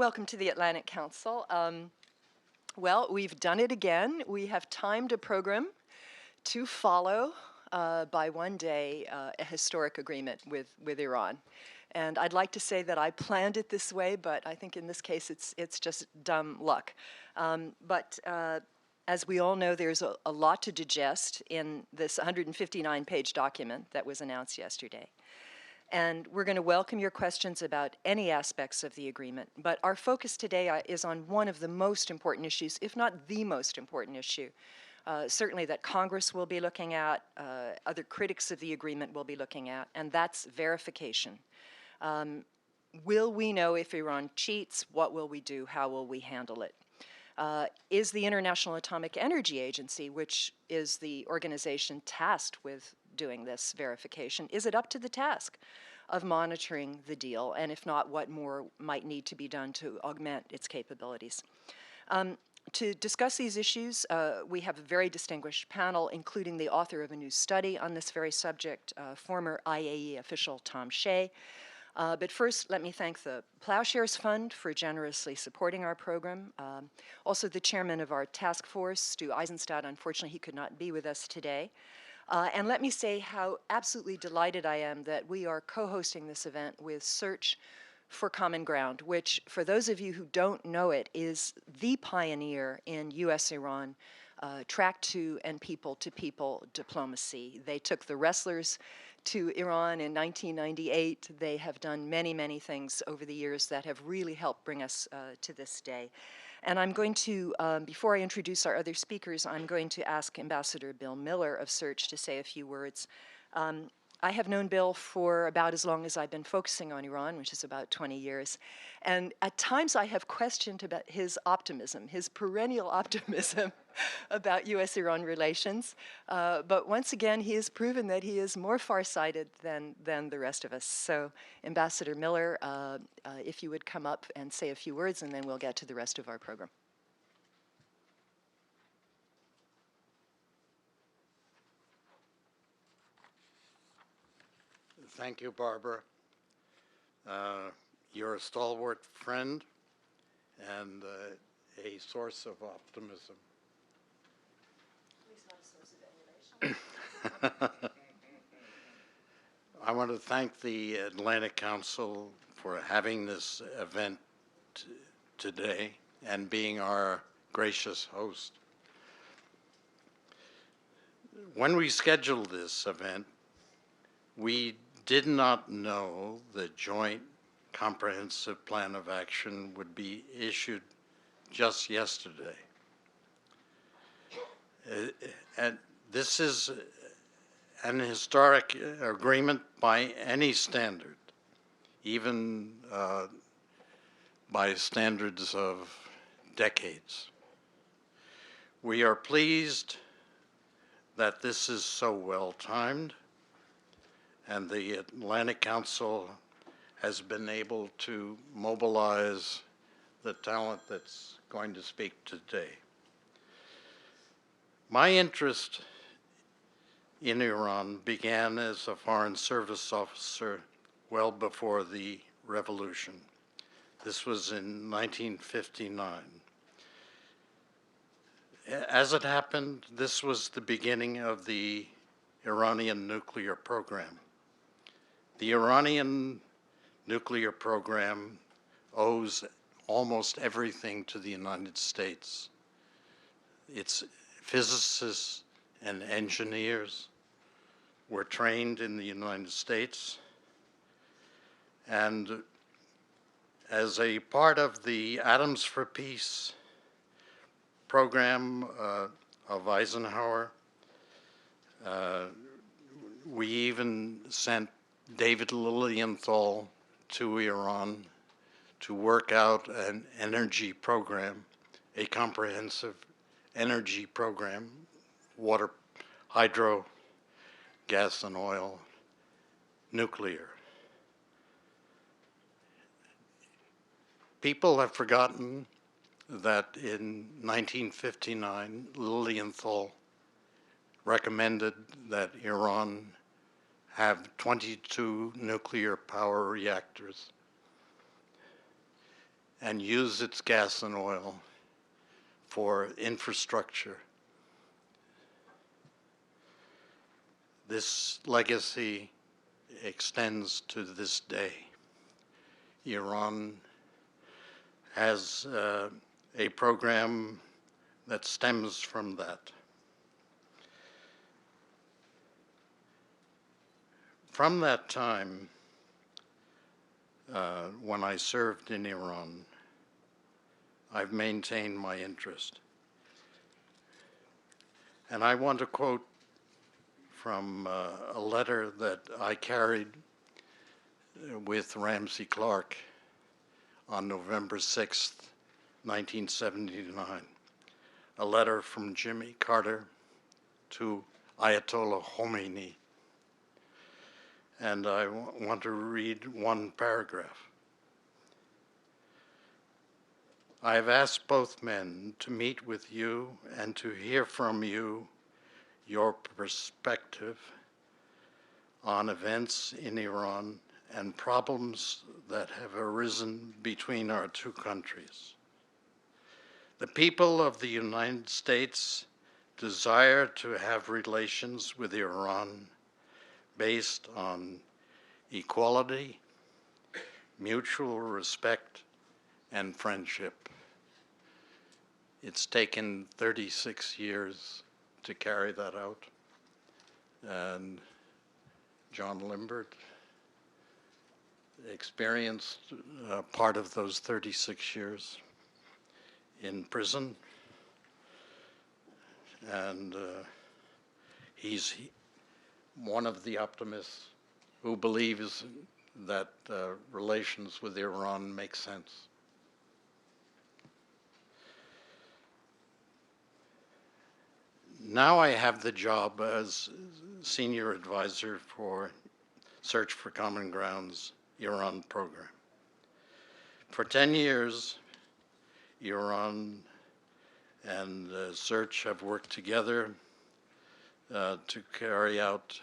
Welcome to the Atlantic Council. Well, we've done it again. We have timed a program to follow by one day a historic agreement with Iran. And I'd like to say that I planned it this way, but I think in this case it's just dumb luck. As we all know, there's a lot to digest in this 159-page document that was announced yesterday. And we're going to welcome your questions about any aspects of the agreement. But our focus today is on one of the most important issues, if not the most important issue, certainly that Congress will be looking at, other critics of the agreement will be looking at, and that's verification. Will we know if Iran cheats? What will we do? How will we handle it? Is the International Atomic Energy Agency, which is the organization tasked with doing this verification, is it up to the task of monitoring the deal? And if not, what more might need to be done to augment its capabilities? To discuss these issues, we have a very distinguished panel, including the author of a new study on this very subject, former IAEA official Tom Shea. But first, let me thank the Plowshares Fund for generously supporting our program. Also, the chairman of our task force, Stu Eisenstadt. Unfortunately, he could not be with us today. And let me say how absolutely delighted I am that we are co-hosting this event with Search for Common Ground, which, for those of you who don't know it, is the pioneer in U.S.-Iran track-to and people-to-people diplomacy. They took the wrestlers to Iran in 1998. They have done many, many things over the years that have really helped bring us to this day. And I'm going to, before I introduce our other speakers, I'm going to ask Ambassador Bill Miller of Search to say a few words. I have known Bill for about as long as I've been focusing on Iran, which is about 20 years. And at times I have questioned about his optimism, his perennial optimism about U.S.-Iran relations. But once again, he has proven that he is more farsighted than the rest of us. So Ambassador Miller, if you would come up and say a few words, and then we'll get to the rest of our program. Thank you, Barbara. You're a stalwart friend and a source of optimism. At least not a source of emulation. I want to thank the Atlantic Council for having this event today and being our gracious host. When we scheduled this event, we did not know the Joint Comprehensive Plan of Action would be issued just yesterday. And this is an historic agreement by any standard, even by standards of decades. We are pleased that this is so well timed, and the Atlantic Council has been able to mobilize the talent that's going to speak today. My interest in Iran began as a Foreign Service officer well before the revolution. This was in 1959. As it happened, this was the beginning of the Iranian nuclear program. The Iranian nuclear program owes almost everything to the United States. Its physicists and engineers were trained in the United States, and as a part of the Atoms for Peace program of Eisenhower, we even sent David Lilienthal to Iran to work out an energy program, a comprehensive energy program, water, hydro, gas and oil, nuclear. People have forgotten that in 1959, Lilienthal recommended that Iran have 22 nuclear power reactors. and use its gas and oil for infrastructure. This legacy extends to this day. Iran has a program that stems from that. From that time, when I served in Iran, I've maintained my interest. And I want to quote from a letter that I carried with Ramsey Clark on November 6th, 1979, a letter from Jimmy Carter to Ayatollah Khomeini. And I want to read one paragraph. I have asked both men to meet with you and to hear from you your perspective on events in Iran and problems that have arisen between our two countries. The people of the United States desire to have relations with Iran based on equality, mutual respect, and friendship. It's taken 36 years to carry that out. And John Limbert experienced part of those 36 years in prison. And he's one of the optimists who believes that relations with Iran make sense. Now I have the job as senior advisor for Search for Common Ground's Iran program. For 10 years, Iran and Search have worked together to carry out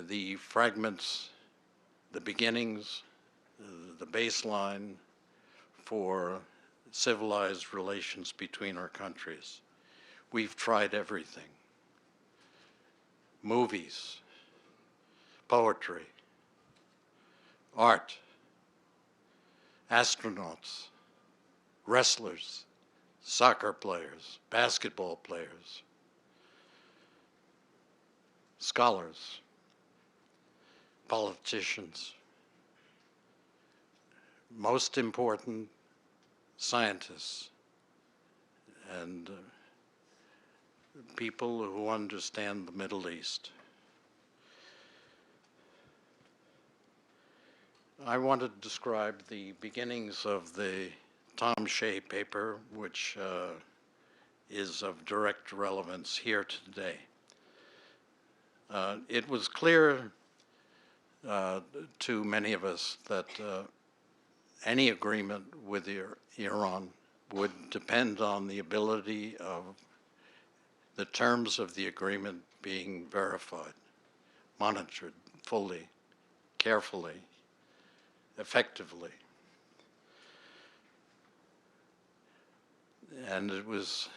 the fragments, the beginnings, the baseline for civilized relations between our countries. We've tried everything: movies, poetry, art, astronauts, wrestlers, soccer players, basketball players, scholars, politicians, most important, scientists, and people who understand the Middle East. I want to describe the beginnings of the Tom Shea paper, which is of direct relevance here today. It was clear to many of us that any agreement with Iran would depend on the ability of the terms of the agreement being verified, monitored fully, carefully, effectively. And it was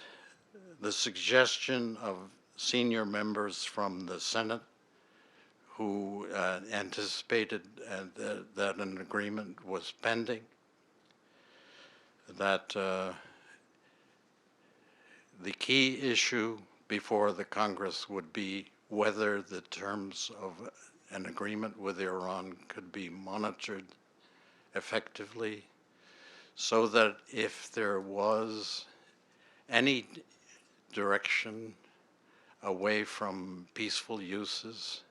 the suggestion of senior members from the Senate who anticipated that an agreement was pending, that the key issue before the Congress would be whether the terms of an agreement with Iran could be monitored effectively, so that if there was any direction away from peaceful uses,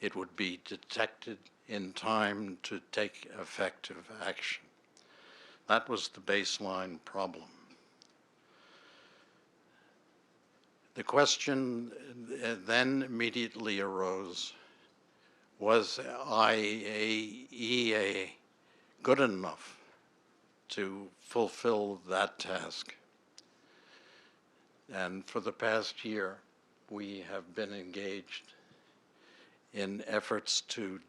it would be detected in time to take effective action. That was the baseline problem. The question then immediately arose: was IAEA good enough to fulfill that task? And for the past year, we have been engaged in efforts to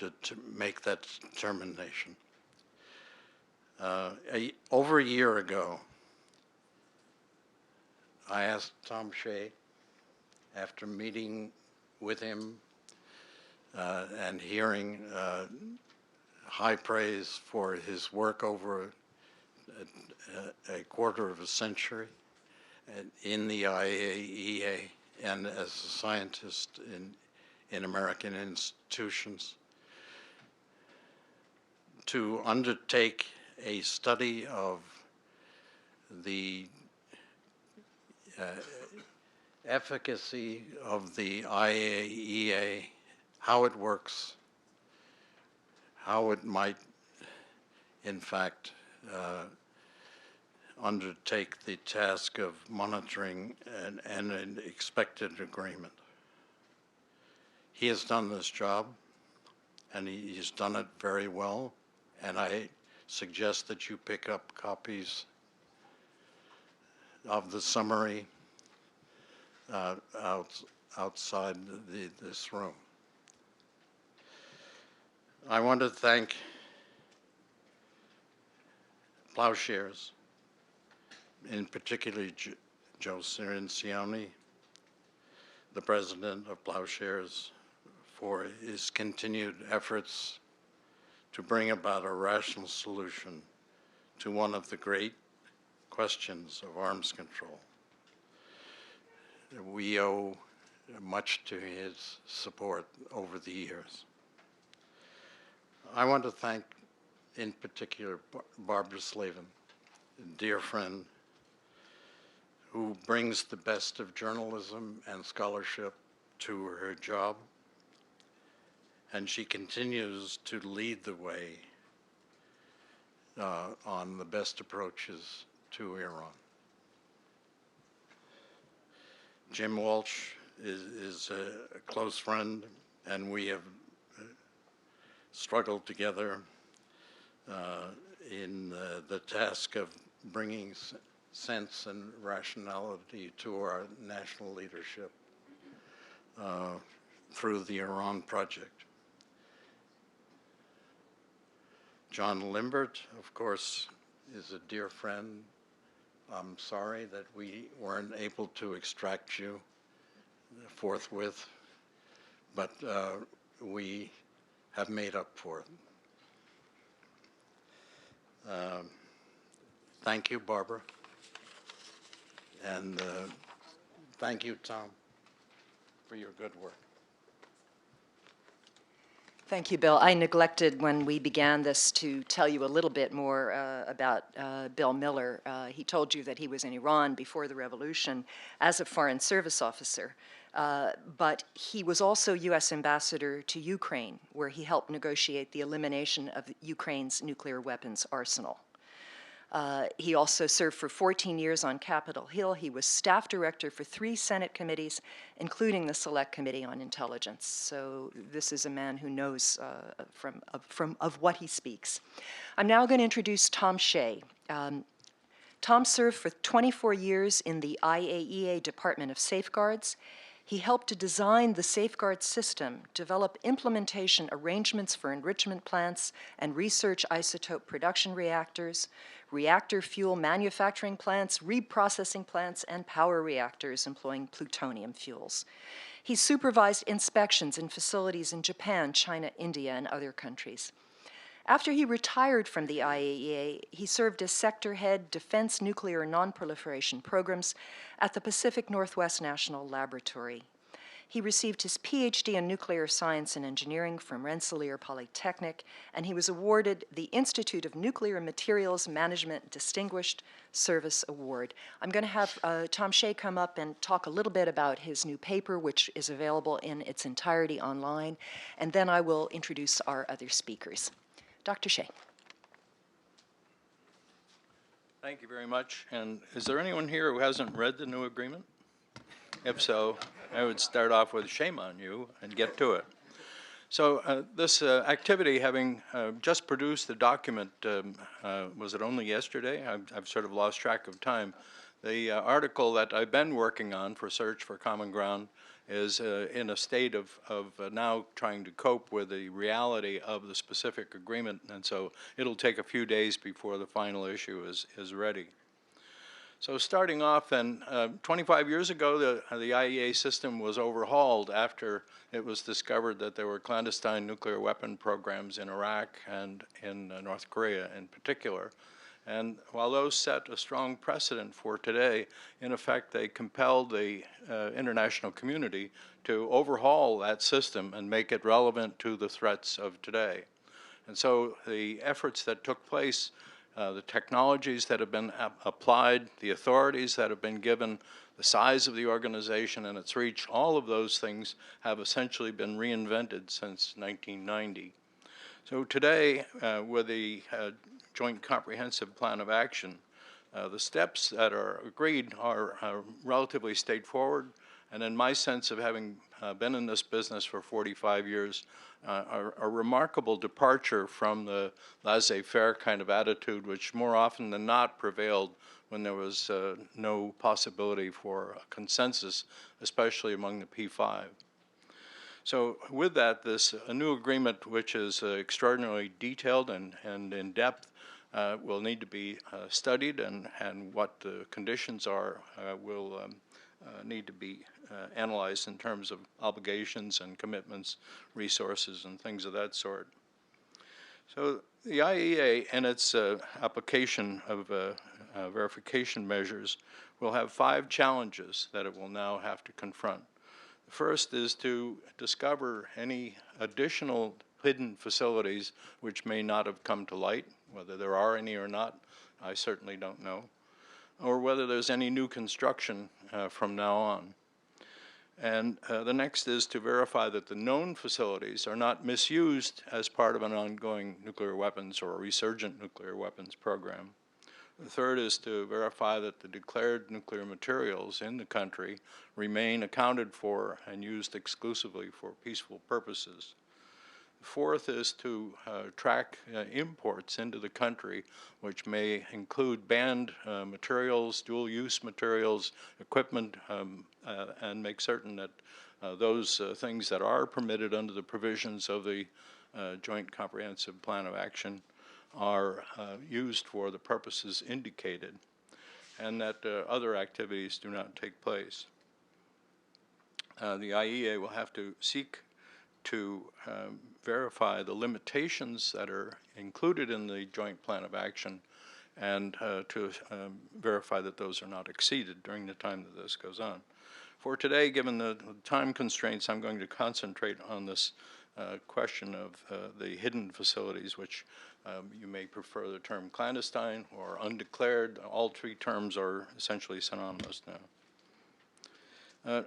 make that determination. Over a year ago, I asked Tom Shea, after meeting with him and hearing high praise for his work over a quarter of a century in the IAEA and as a scientist in American institutions, to undertake a study of the efficacy of the IAEA, how it works, how it might, in fact, undertake the task of monitoring an expected agreement. He has done this job, and he's done it very well, and I suggest that you pick up copies of the summary outside this room. I want to thank Plowshares, in particular Joe Cirincione, the president of Plowshares, for his continued efforts to bring about a rational solution to one of the great questions of arms control. We owe much to his support over the years. I want to thank, in particular, Barbara Slavin, a dear friend who brings the best of journalism and scholarship to her job, and she continues to lead the way on the best approaches to Iran. Jim Walsh is a close friend, and we have struggled together in the task of bringing sense and rationality to our national leadership through the Iran project. John Limbert, of course, is a dear friend. I'm sorry that we weren't able to extract you forthwith, but we have made up for it. Thank you, Barbara. And thank you, Tom, for your good work. Thank you, Bill. I neglected when we began this to tell you a little bit more about Bill Miller. He told you that he was in Iran before the revolution as a foreign service officer, but he was also U.S. ambassador to Ukraine, where he helped negotiate the elimination of Ukraine's nuclear weapons arsenal. He also served for 14 years on Capitol Hill. He was staff director for 3 Senate committees, including the Select Committee on Intelligence. So this is a man who knows of what he speaks. I'm now going to introduce Tom Shea. Tom served for 24 years in the IAEA Department of Safeguards. He helped to design the safeguard system, develop implementation arrangements for enrichment plants and research isotope production reactors, reactor fuel manufacturing plants, reprocessing plants, and power reactors employing plutonium fuels. He supervised inspections in facilities in Japan, China, India, and other countries. After he retired from the IAEA, he served as sector head, Defense Nuclear Nonproliferation Programs at the Pacific Northwest National Laboratory. He received his PhD in nuclear science and engineering from Rensselaer Polytechnic, and he was awarded the Institute of Nuclear Materials Management Distinguished Service Award. I'm going to have Tom Shea come up and talk a little bit about his new paper, which is available in its entirety online, and then I will introduce our other speakers. Dr. Shea. Thank you very much. And is there anyone here who hasn't read the new agreement? If so, I would start off with shame on you and get to it. So this activity, having just produced the document, was it only yesterday? I've sort of lost track of time. The article that I've been working on for Search for Common Ground is in a state of now trying to cope with the reality of the specific agreement, and so it'll take a few days before the final issue is ready. So starting off then, 25 years ago, the IAEA system was overhauled after it was discovered that there were clandestine nuclear weapon programs in Iraq and in North Korea in particular. And while those set a strong precedent for today, in effect they compelled the international community to overhaul that system and make it relevant to the threats of today. And so the efforts that took place, the technologies that have been applied, the authorities that have been given, the size of the organization and its reach, all of those things have essentially been reinvented since 1990. So today, with the Joint Comprehensive Plan of Action, the steps that are agreed are relatively straightforward, and in my sense of having been in this business for 45 years, are a remarkable departure from the laissez-faire kind of attitude which more often than not prevailed when there was no possibility for a consensus, especially among the P5. So with that, a new agreement which is extraordinarily detailed and in depth will need to be studied, and what the conditions are will need to be analyzed in terms of obligations and commitments, resources, and things of that sort. So the IAEA and its application of verification measures will have 5 challenges that it will now have to confront. The first is to discover any additional hidden facilities which may not have come to light, whether there are any or not, I certainly don't know, or whether there's any new construction from now on. And the next is to verify that the known facilities are not misused as part of an ongoing nuclear weapons or a resurgent nuclear weapons program. The third is to verify that the declared nuclear materials in the country remain accounted for and used exclusively for peaceful purposes. The fourth is to track imports into the country, which may include banned materials, dual-use materials, equipment, and make certain that those things that are permitted under the provisions of the Joint Comprehensive Plan of Action are used for the purposes indicated, and that other activities do not take place. The IAEA will have to seek to verify the limitations that are included in the Joint Plan of Action, and to verify that those are not exceeded during the time that this goes on. For today, given the time constraints, I'm going to concentrate on this question of the hidden facilities, which you may prefer the term clandestine or undeclared. All 3 terms are essentially synonymous now.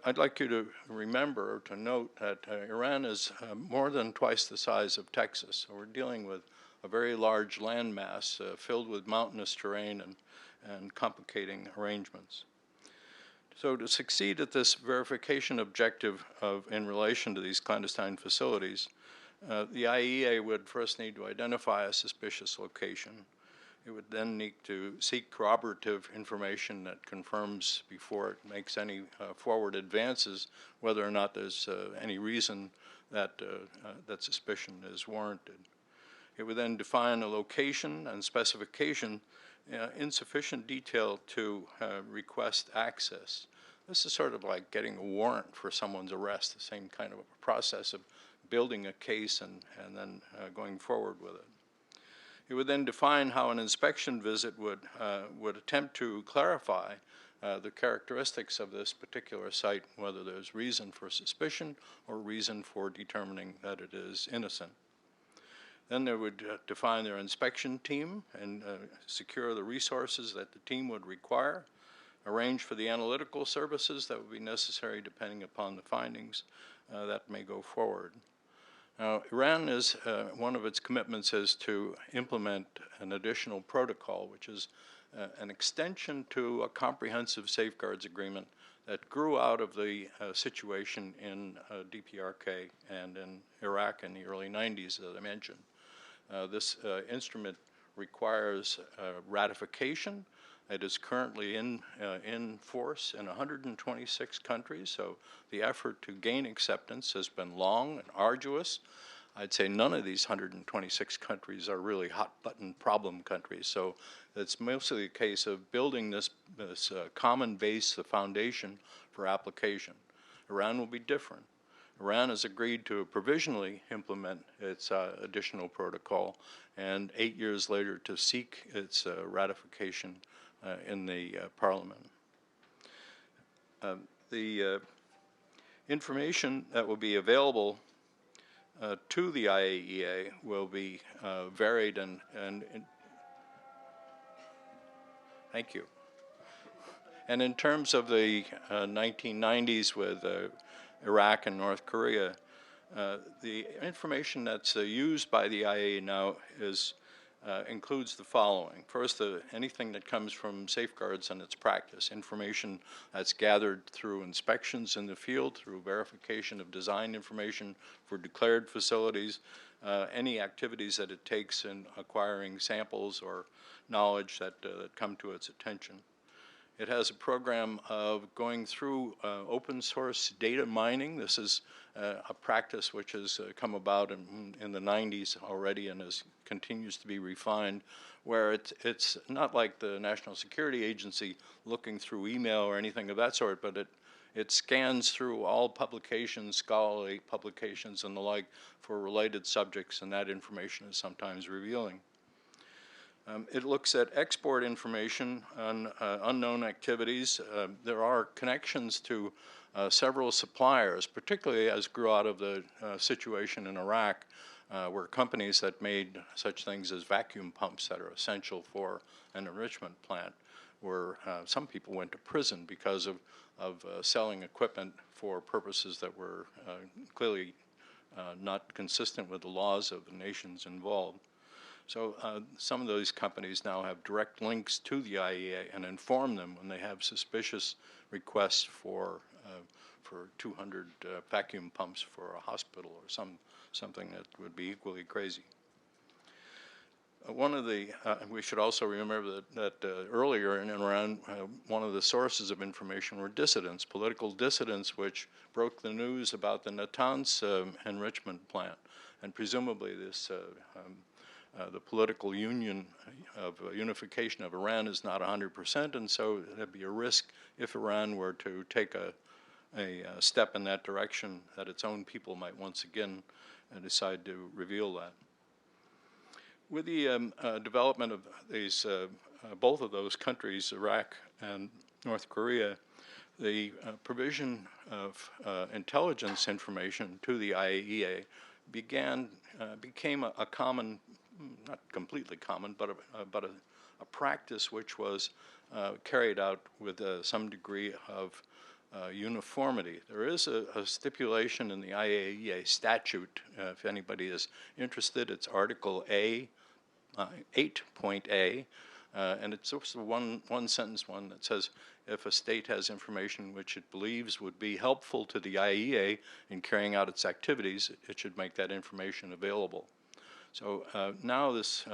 I'd like you to remember or to note that Iran is more than twice the size of Texas. So we're dealing with a very large landmass filled with mountainous terrain and complicating arrangements. So to succeed at this verification objective in relation to these clandestine facilities, the IAEA would first need to identify a suspicious location. It would then need to seek corroborative information that confirms before it makes any forward advances whether or not there's any reason that that suspicion is warranted. It would then define a location and specification in sufficient detail to request access. This is sort of like getting a warrant for someone's arrest, the same kind of a process of building a case and then going forward with it. It would then define how an inspection visit would attempt to clarify the characteristics of this particular site, whether there's reason for suspicion or reason for determining that it is innocent. Then they would define their inspection team and secure the resources that the team would require, arrange for the analytical services that would be necessary depending upon the findings that may go forward. Now, Iran is, one of its commitments is to implement an additional protocol, which is an extension to a comprehensive safeguards agreement that grew out of the situation in DPRK and in Iraq in the early 90s, as I mentioned. This instrument requires ratification It is currently in force in 126 countries, so the effort to gain acceptance has been long and arduous. I'd say none of these 126 countries are really hot-button problem countries, so it's mostly a case of building this common base, the foundation for application. Iran will be different. Iran has agreed to provisionally implement its additional protocol, and 8 years later to seek its ratification in the parliament. The information that will be available to the IAEA will be varied and thank you. And in terms of the 1990s with Iraq and North Korea, the information that's used by the IAEA now includes the following. First, anything that comes from safeguards and its practice, information that's gathered through inspections in the field, through verification of design information for declared facilities, any activities that it takes in acquiring samples or knowledge that come to its attention. It has a program of going through open source data mining. This is a practice which has come about in the 90s already and continues to be refined, where it's not like the National Security Agency looking through email or anything of that sort, but it scans through all publications, scholarly publications and the like, for related subjects, and that information is sometimes revealing. It looks at export information on unknown activities. There are connections to several suppliers, particularly as grew out of the situation in Iraq, where companies that made such things as vacuum pumps that are essential for an enrichment plant, where some people went to prison because of selling equipment for purposes that were clearly not consistent with the laws of the nations involved. So some of those companies now have direct links to the IAEA and inform them when they have suspicious requests for 200 vacuum pumps for a hospital or something that would be equally crazy. One of the, we should also remember that earlier in Iran, one of the sources of information were dissidents, political dissidents, which broke the news about the Natanz enrichment plant, and presumably this. The political unification of Iran is not 100%, and so there'd be a risk if Iran were to take a step in that direction that its own people might once again decide to reveal that. With the development of these, both of those countries, Iraq and North Korea, the provision of intelligence information to the IAEA became a common, not completely common, but a practice which was carried out with some degree of uniformity. There is a stipulation in the IAEA statute, if anybody is interested. It's Article A, 8.A, and it's also one sentence one that says, if a state has information which it believes would be helpful to the IAEA in carrying out its activities, it should make that information available. So now this,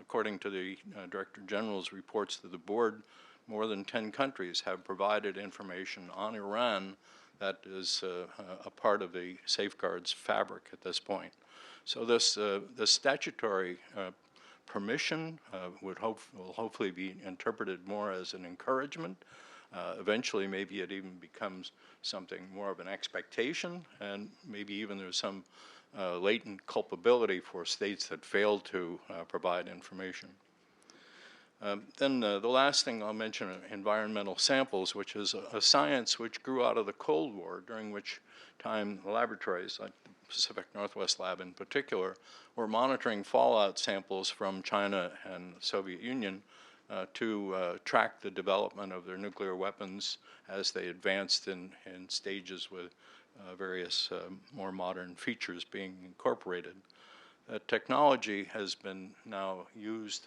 according to the Director General's reports to the board, more than 10 countries have provided information on Iran that is a part of the safeguards fabric at this point. So this statutory permission will hopefully be interpreted more as an encouragement. Eventually, maybe it even becomes something more of an expectation, and maybe even there's some latent culpability for states that fail to provide information. Then the last thing I'll mention are environmental samples, which is a science which grew out of the Cold War, during which time laboratories, like the Pacific Northwest Lab in particular, were monitoring fallout samples from China and the Soviet Union to track the development of their nuclear weapons as they advanced in stages with various more modern features being incorporated. Technology has been now used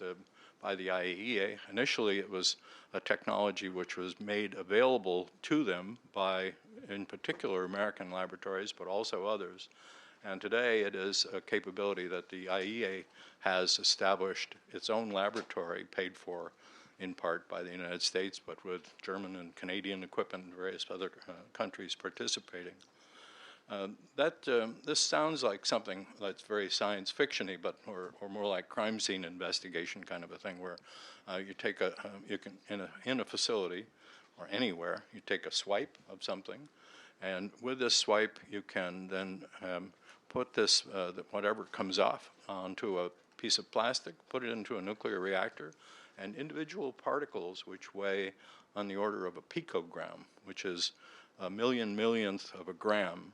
by the IAEA. Initially, it was a technology which was made available to them by, in particular, American laboratories, but also others. And today, it is a capability that the IAEA has established its own laboratory, paid for in part by the United States, but with German and Canadian equipment and various other countries participating. This sounds like something that's very science fiction-y, but or more like crime scene investigation kind of a thing, where you take you can in a facility or anywhere, you take a swipe of something, and with this swipe you can then put this whatever comes off onto a piece of plastic, put it into a nuclear reactor, and individual particles which weigh on the order of a picogram, which is a millionth of a gram,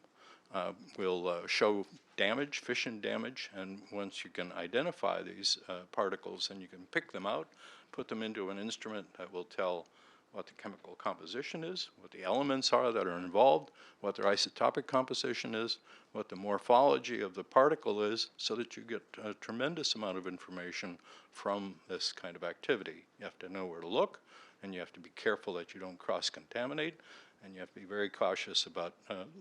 will show damage, fission damage, and once you can identify these particles, then you can pick them out, put them into an instrument that will tell what the chemical composition is, what the elements are that are involved, what their isotopic composition is, what the morphology of the particle is, so that you get a tremendous amount of information from this kind of activity. You have to know where to look, and you have to be careful that you don't cross-contaminate, and you have to be very cautious about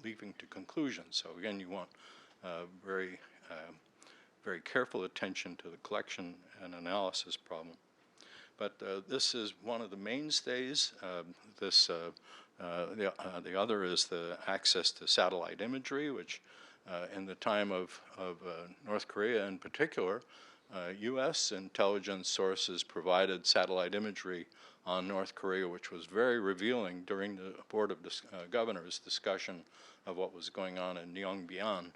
leaping to conclusions. So again, you want very careful attention to the collection and analysis problem. But this is one of the mainstays. The other is the access to satellite imagery, which in the time of North Korea in particular, U.S. intelligence sources provided satellite imagery on North Korea, which was very revealing during the Board of Governors discussion of what was going on in Yongbyon.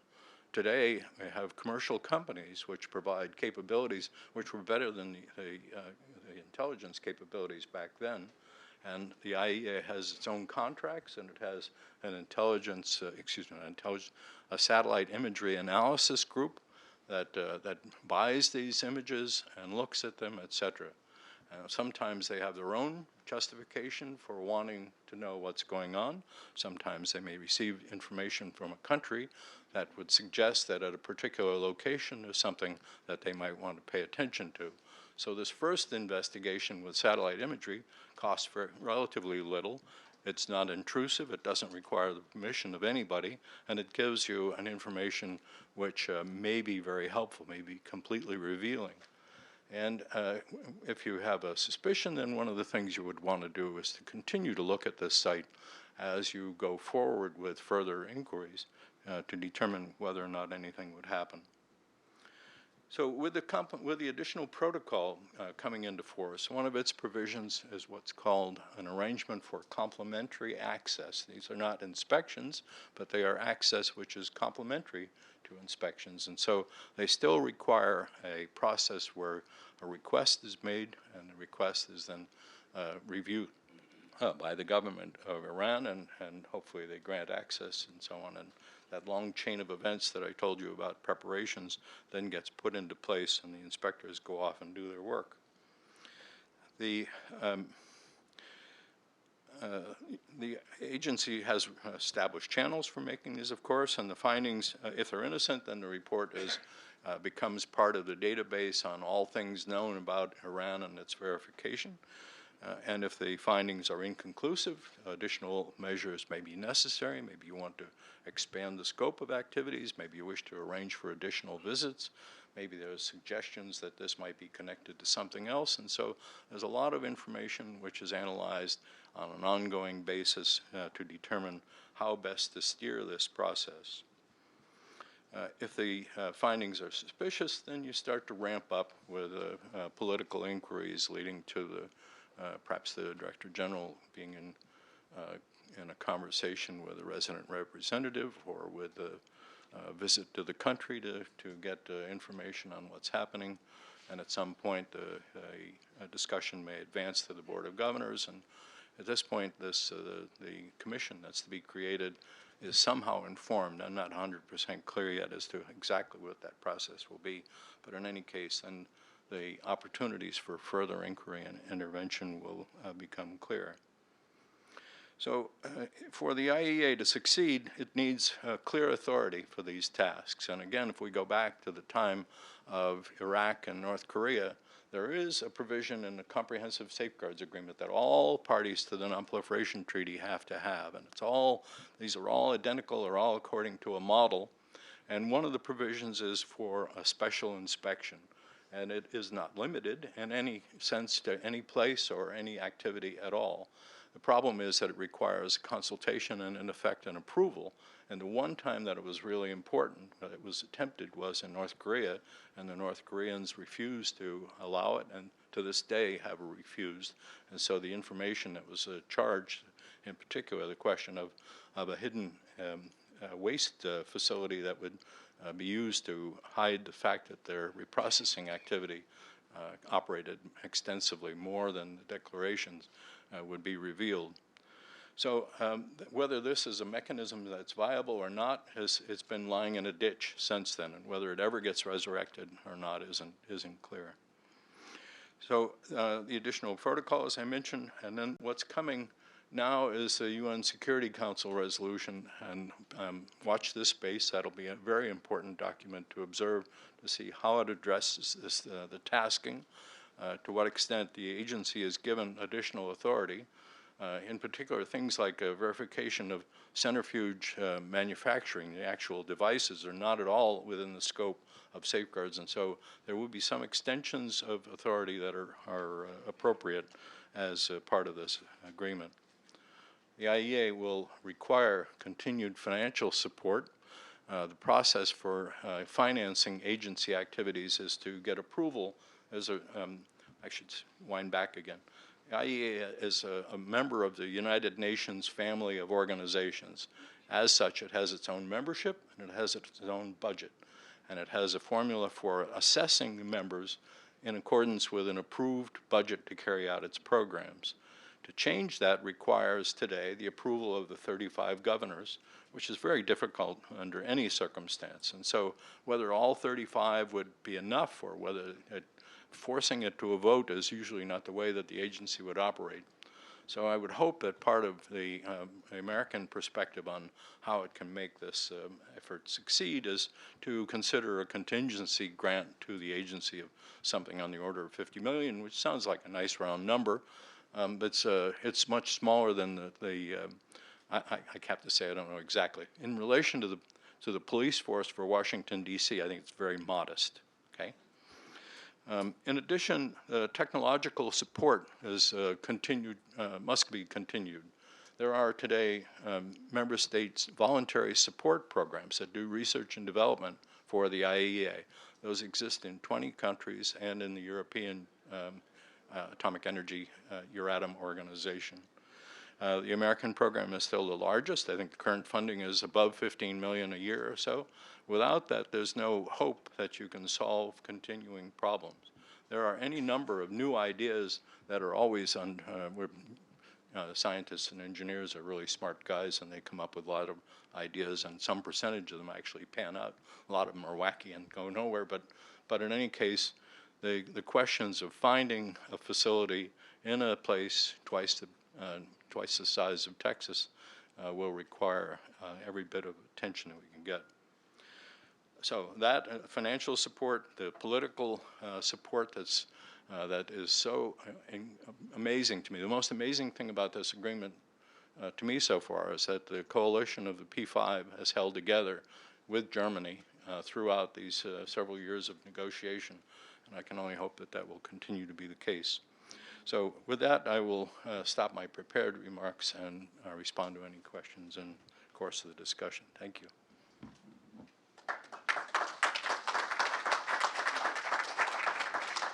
Today, we have commercial companies which provide capabilities which were better than the intelligence capabilities back then. And the IAEA has its own contracts, and it has an a satellite imagery analysis group that buys these images and looks at them, etc. Sometimes they have their own justification for wanting to know what's going on. Sometimes they may receive information from a country that would suggest that at a particular location there's something that they might want to pay attention to. So this first investigation with satellite imagery costs relatively little. It's not intrusive, it doesn't require the permission of anybody, and it gives you an information which may be very helpful, may be completely revealing. And if you have a suspicion, then one of the things you would want to do is to continue to look at this site as you go forward with further inquiries to determine whether or not anything would happen. So with the additional protocol coming into force, one of its provisions is what's called an arrangement for complementary access. These are not inspections, but they are access which is complementary to inspections. And so they still require a process where a request is made, and the request is then reviewed by the government of Iran, and hopefully they grant access and so on. And that long chain of events that I told you about preparations then gets put into place, and the inspectors go off and do their work. The agency has established channels for making these, of course, and the findings, if they're innocent, then the report becomes part of the database on all things known about Iran and its verification. And if the findings are inconclusive, additional measures may be necessary. Maybe you want to expand the scope of activities. Maybe you wish to arrange for additional visits. Maybe there's suggestions that this might be connected to something else. And so there's a lot of information which is analyzed on an ongoing basis to determine how best to steer this process. If the findings are suspicious, then you start to ramp up with political inquiries leading to perhaps the Director General being in a conversation with a resident representative, or with a visit to the country to get information on what's happening. And at some point, a discussion may advance to the Board of Governors. And at this point, the commission that's to be created is somehow informed. I'm not 100% clear yet as to exactly what that process will be. But in any case, then the opportunities for further inquiry and intervention will become clear. So for the IAEA to succeed, it needs clear authority for these tasks. And again, if we go back to the time of Iraq and North Korea, there is a provision in the Comprehensive Safeguards Agreement that all parties to the Nonproliferation Treaty have to have. And these are all identical, or all according to a model. And one of the provisions is for a special inspection. and it is not limited in any sense to any place or any activity at all. The problem is that it requires consultation and, in effect, an approval. And the one time that it was really important, that it was attempted, was in North Korea, and the North Koreans refused to allow it, and to this day have refused. And so the information that was charged, in particular the question of a hidden waste facility that would be used to hide the fact that their reprocessing activity operated extensively more than the declarations would be revealed. So whether this is a mechanism that's viable or not, it's been lying in a ditch since then, and whether it ever gets resurrected or not isn't clear. So the additional protocol, as I mentioned, and then what's coming now is the UN Security Council resolution, and watch this space. That'll be a very important document to observe, to see how it addresses this, the tasking, to what extent the agency is given additional authority, in particular things like verification of centrifuge manufacturing. The actual devices are not at all within the scope of safeguards, and so there will be some extensions of authority that are appropriate as part of this agreement. The IAEA will require continued financial support. The process for financing agency activities is to get approval as a, I should wind back again. The IAEA is a member of the United Nations family of organizations. As such, it has its own membership and it has its own budget. And it has a formula for assessing the members in accordance with an approved budget to carry out its programs. To change that requires today the approval of the 35 governors, which is very difficult under any circumstance. And so whether all 35 would be enough, or whether forcing it to a vote is usually not the way that the agency would operate. So I would hope that part of the American perspective on how it can make this effort succeed is to consider a contingency grant to the agency of something on the order of $50 million, which sounds like a nice round number. But it's much smaller than I have to say, I don't know exactly. In relation to the police force for Washington, D.C., I think it's very modest, okay? In addition, technological support is continued, must be continued. There are today member states' voluntary support programs that do research and development for the IAEA. Those exist in 20 countries and in the European Atomic Energy Euratom Organization. The American program is still the largest. I think the current funding is above $15 million a year or so. Without that, there's no hope that you can solve continuing problems. There are any number of new ideas that are always on, scientists and engineers are really smart guys, and they come up with a lot of ideas, and some percentage of them actually pan out. A lot of them are wacky and go nowhere, but in any case, the questions of finding a facility in a place twice the size of Texas will require every bit of attention that we can get. So that financial support, the political support that is so amazing to me. The most amazing thing about this agreement to me so far is that the coalition of the P5 has held together with Germany throughout these several years of negotiation. And I can only hope that that will continue to be the case. So with that, I will stop my prepared remarks and respond to any questions in the course of the discussion. Thank you.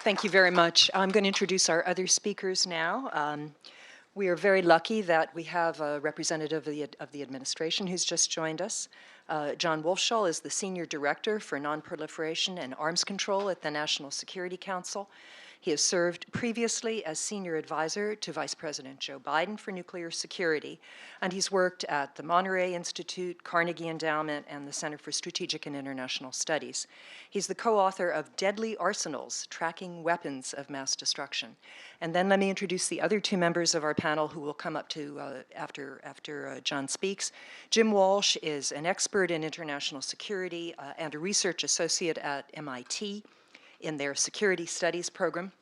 Thank you very much. I'm going to introduce our other speakers now. We are very lucky that we have a representative of the administration who's just joined us. John Walsh is the Senior Director for Nonproliferation and Arms Control at the National Security Council. He has served previously as Senior Advisor to Vice President Joe Biden for Nuclear Security, and he's worked at the Monterey Institute, Carnegie Endowment, and the Center for Strategic and International Studies. He's the co-author of Deadly Arsenals, Tracking Weapons of Mass Destruction. And then let me introduce the other two members of our panel who will come up to after John speaks. Jim Walsh is an expert in international security and a research associate at MIT in their Security Studies program.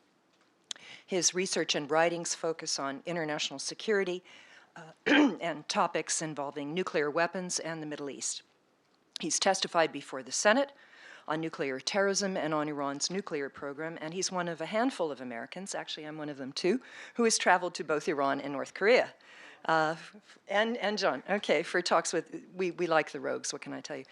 His research and writings focus on international security and topics involving nuclear weapons and the Middle East. He's testified before the Senate on nuclear terrorism and on Iran's nuclear program, and he's one of a handful of Americans, actually I'm one of them too, who has traveled to both Iran and North Korea. And John, okay, for talks with, we like the rogues, what can I tell you?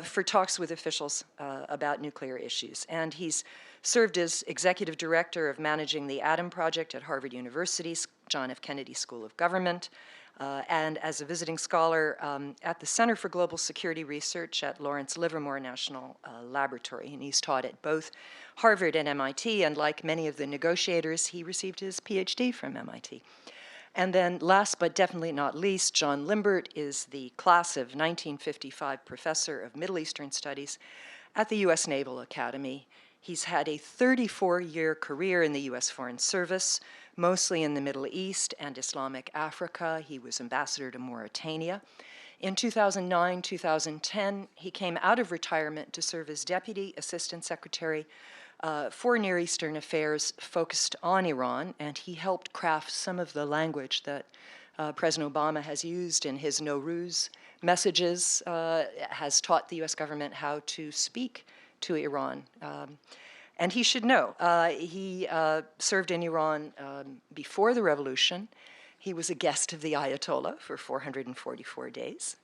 For talks with officials about nuclear issues. And he's served as executive director of managing the Atom Project at Harvard University's John F. Kennedy School of Government, and as a visiting scholar at the Center for Global Security Research at Lawrence Livermore National Laboratory. And he's taught at both Harvard and MIT, and like many of the negotiators, he received his PhD from MIT. And then last but definitely not least, John Limbert is the class of 1955 professor of Middle Eastern Studies at the U.S. Naval Academy. He's had a 34-year career in the U.S. Foreign Service, mostly in the Middle East and Islamic Africa. He was ambassador to Mauritania. In 2009-2010, he came out of retirement to serve as Deputy Assistant Secretary for Near Eastern Affairs focused on Iran, and he helped craft some of the language that President Obama has used in his Nowruz messages, has taught the U.S. government how to speak to Iran. And he should know, he served in Iran before the revolution. He was a guest of the Ayatollah for 444 days.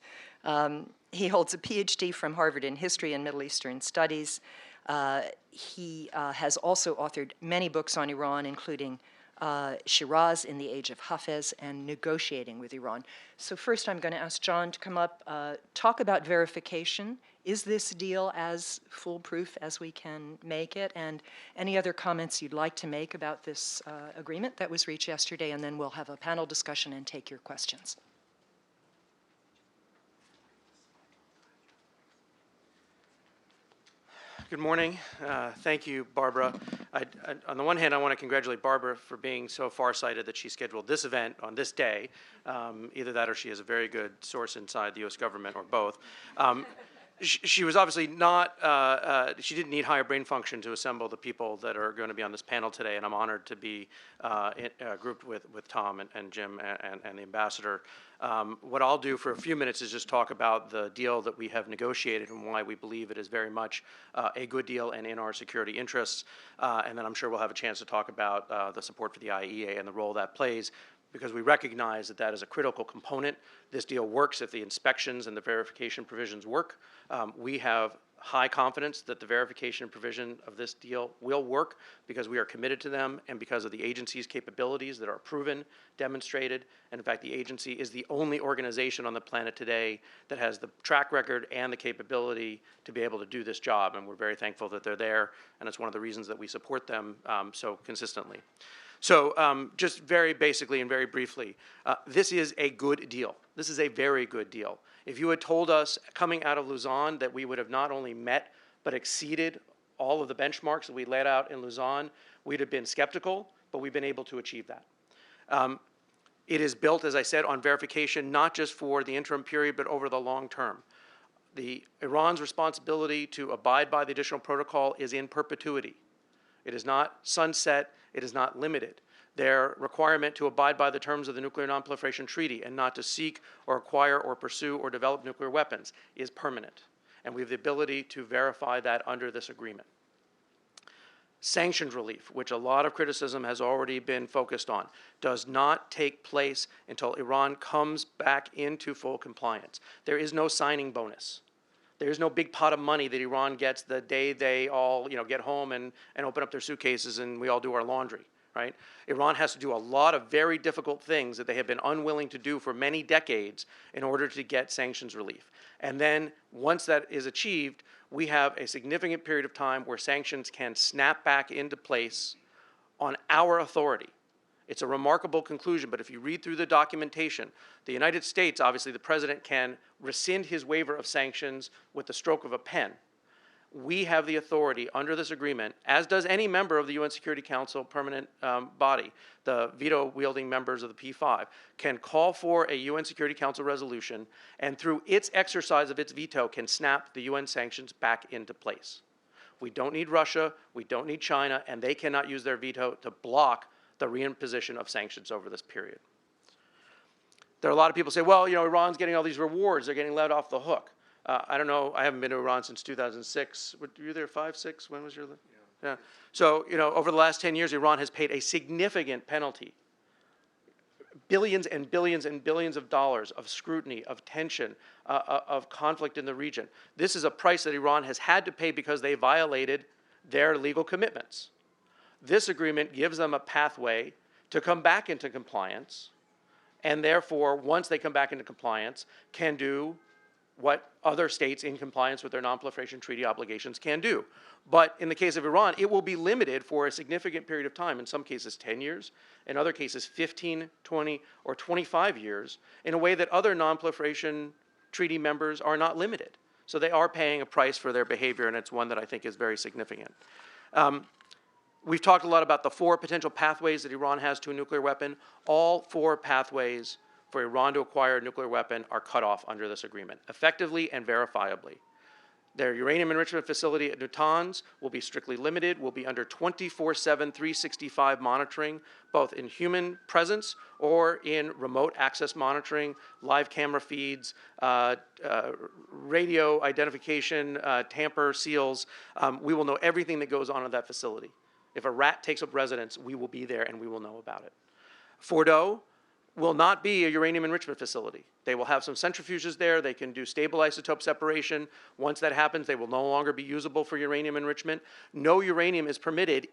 He holds a PhD from Harvard in History and Middle Eastern Studies. He has also authored many books on Iran, including Shiraz in the Age of Hafez and Negotiating with Iran. So first I'm going to ask John to come up, talk about verification. Is this deal as foolproof as we can make it? And any other comments you'd like to make about this agreement that was reached yesterday, and then we'll have a panel discussion and take your questions. Good morning. Thank you, Barbara. On the one hand, I want to congratulate Barbara for being so farsighted that she scheduled this event on this day. Either that or she has a very good source inside the U.S. government, or both. She was obviously not, she didn't need higher brain function to assemble the people that are going to be on this panel today, and I'm honored to be grouped with Tom and Jim and the ambassador. What I'll do for a few minutes is just talk about the deal that we have negotiated and why we believe it is very much a good deal and in our security interests, and then I'm sure we'll have a chance to talk about the support for the IAEA and the role that plays, because we recognize that that is a critical component. This deal works if the inspections and the verification provisions work. We have high confidence that the verification provision of this deal will work because we are committed to them and because of the agency's capabilities that are proven, demonstrated, and in fact the agency is the only organization on the planet today that has the track record and the capability to be able to do this job, and we're very thankful that they're there, and it's one of the reasons that we support them so consistently. So just very basically and very briefly, this is a good deal. This is a very good deal. If you had told us coming out of Lausanne that we would have not only met but exceeded all of the benchmarks that we laid out in Lausanne, we'd have been skeptical, but we've been able to achieve that. It is built, as I said, on verification, not just for the interim period, but over the long term. Iran's responsibility to abide by the additional protocol is in perpetuity. It is not sunset. It is not limited. Their requirement to abide by the terms of the Nuclear Nonproliferation Treaty and not to seek or acquire or pursue or develop nuclear weapons is permanent. And we have the ability to verify that under this agreement. Sanctions relief, which a lot of criticism has already been focused on, does not take place until Iran comes back into full compliance. There is no signing bonus. There's no big pot of money that Iran gets the day they all get home and open up their suitcases and we all do our laundry, right? Iran has to do a lot of very difficult things that they have been unwilling to do for many decades in order to get sanctions relief. And then once that is achieved, we have a significant period of time where sanctions can snap back into place on our authority. It's a remarkable conclusion, but if you read through the documentation, the United States, obviously the president can rescind his waiver of sanctions with the stroke of a pen. We have the authority under this agreement, as does any member of the UN Security Council permanent body, the veto-wielding members of the P5, can call for a UN Security Council resolution and through its exercise of its veto can snap the UN sanctions back into place. We don't need Russia, we don't need China, and they cannot use their veto to block the reimposition of sanctions over this period. There are a lot of people who say, well, Iran's getting all these rewards, they're getting let off the hook. I don't know, I haven't been to Iran since 2006. Were you there 5, 6? When was your? Yeah. So, over the last 10 years, Iran has paid a significant penalty. Billions and billions and billions of dollars of scrutiny, of tension, of conflict in the region. This is a price that Iran has had to pay because they violated their legal commitments. This agreement gives them a pathway to come back into compliance, and therefore, once they come back into compliance, can do what other states in compliance with their nonproliferation treaty obligations can do. But in the case of Iran, it will be limited for a significant period of time, in some cases 10 years, in other cases 15, 20, or 25 years, in a way that other nonproliferation treaty members are not limited. So they are paying a price for their behavior, and it's one that I think is very significant. We've talked a lot about the 4 potential pathways that Iran has to a nuclear weapon. All 4 pathways for Iran to acquire a nuclear weapon are cut off under this agreement, effectively and verifiably. Their uranium enrichment facility at Natanz will be strictly limited, will be under 24/7, 365 monitoring, both in human presence or in remote access monitoring, live camera feeds, radio identification, tamper seals. We will know everything that goes on at that facility. If a rat takes up residence, we will be there and we will know about it. Fordo will not be a uranium enrichment facility. They will have some centrifuges there. They can do stable isotope separation. Once that happens, they will no longer be usable for uranium enrichment. No uranium is permitted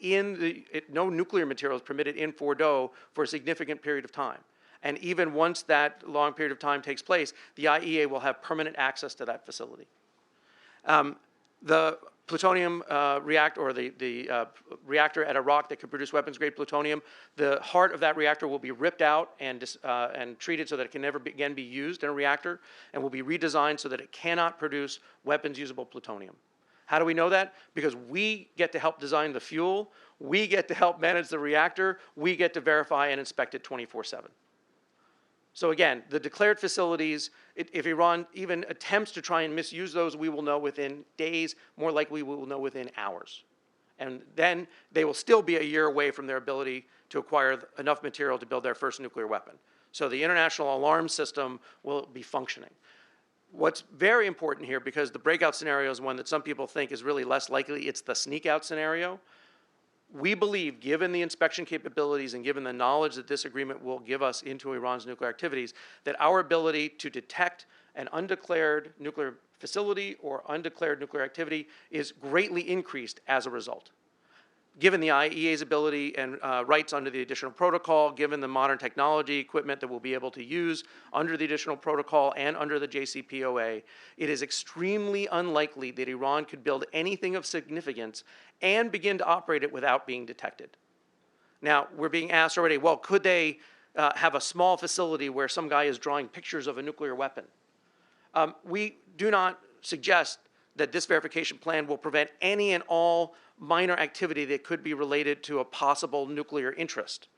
no nuclear material is permitted in Fordo for a significant period of time. And even once that long period of time takes place, the IAEA will have permanent access to that facility. The plutonium reactor, or the reactor at Iraq that could produce weapons-grade plutonium, the heart of that reactor will be ripped out and treated so that it can never again be used in a reactor, and will be redesigned so that it cannot produce weapons-usable plutonium. How do we know that? Because we get to help design the fuel, we get to help manage the reactor, we get to verify and inspect it 24/7. So again, the declared facilities, if Iran even attempts to try and misuse those, we will know within days, more likely we will know within hours. And then they will still be a year away from their ability to acquire enough material to build their first nuclear weapon. So the international alarm system will be functioning. What's very important here, because the breakout scenario is one that some people think is really less likely, it's the sneak out scenario. We believe, given the inspection capabilities and given the knowledge that this agreement will give us into Iran's nuclear activities, that our ability to detect an undeclared nuclear facility or undeclared nuclear activity is greatly increased as a result. Given the IAEA's ability and rights under the additional protocol, given the modern technology equipment that we'll be able to use under the additional protocol and under the JCPOA, it is extremely unlikely that Iran could build anything of significance and begin to operate it without being detected. Now, we're being asked already, well, could they have a small facility where some guy is drawing pictures of a nuclear weapon? We do not suggest that this verification plan will prevent any and all minor activity that could be related to a possible nuclear interest.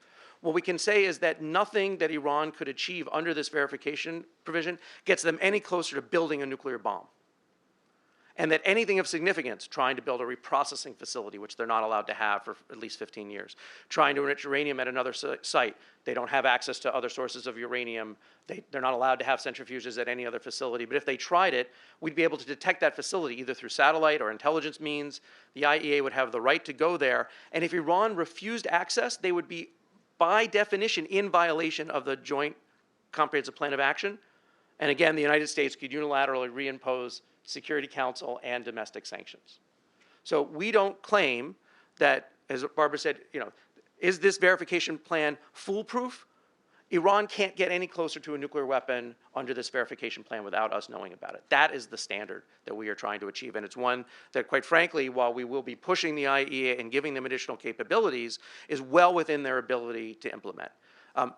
What we can say is that nothing that Iran could achieve under this verification provision gets them any closer to building a nuclear bomb. And that anything of significance, trying to build a reprocessing facility, which they're not allowed to have for at least 15 years, trying to enrich uranium at another site, they don't have access to other sources of uranium, they're not allowed to have centrifuges at any other facility, but if they tried it, we'd be able to detect that facility either through satellite or intelligence means. The IAEA would have the right to go there, and if Iran refused access, they would be, by definition, in violation of the Joint Comprehensive Plan of Action, and again, the United States could unilaterally reimpose Security Council and domestic sanctions. So we don't claim that, as Barbara said, is this verification plan foolproof? Iran can't get any closer to a nuclear weapon under this verification plan without us knowing about it. That is the standard that we are trying to achieve, and it's one that, quite frankly, while we will be pushing the IAEA and giving them additional capabilities, is well within their ability to implement.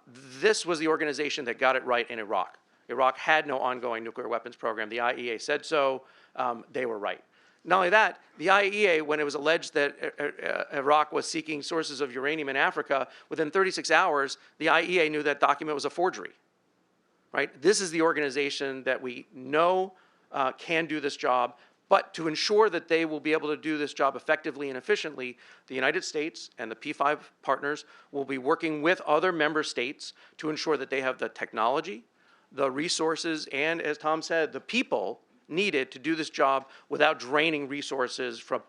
This was the organization that got it right in Iraq. Iraq had no ongoing nuclear weapons program. The IAEA said so. They were right. Not only that, the IAEA, when it was alleged that Iraq was seeking sources of uranium in Africa, within 36 hours, the IAEA knew that document was a forgery. Right? This is the organization that we know can do this job, but to ensure that they will be able to do this job effectively and efficiently, the United States and the P5 partners will be working with other member states to ensure that they have the technology, the resources, and, as Tom said, the people needed to do this job without draining resources from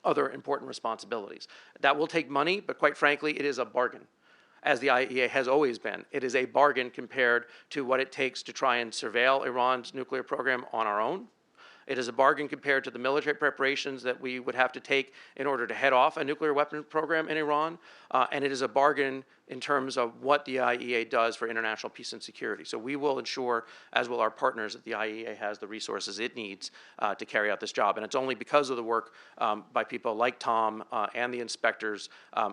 other important responsibilities. That will take money, but quite frankly, it is a bargain, as the IAEA has always been. It is a bargain compared to what it takes to try and surveil Iran's nuclear program on our own. It is a bargain compared to the military preparations that we would have to take in order to head off a nuclear weapon program in Iran. And it is a bargain in terms of what the IAEA does for international peace and security. So we will ensure, as will our partners, that the IAEA has the resources it needs to carry out this job. And it's only because of the work by people like Tom and the inspectors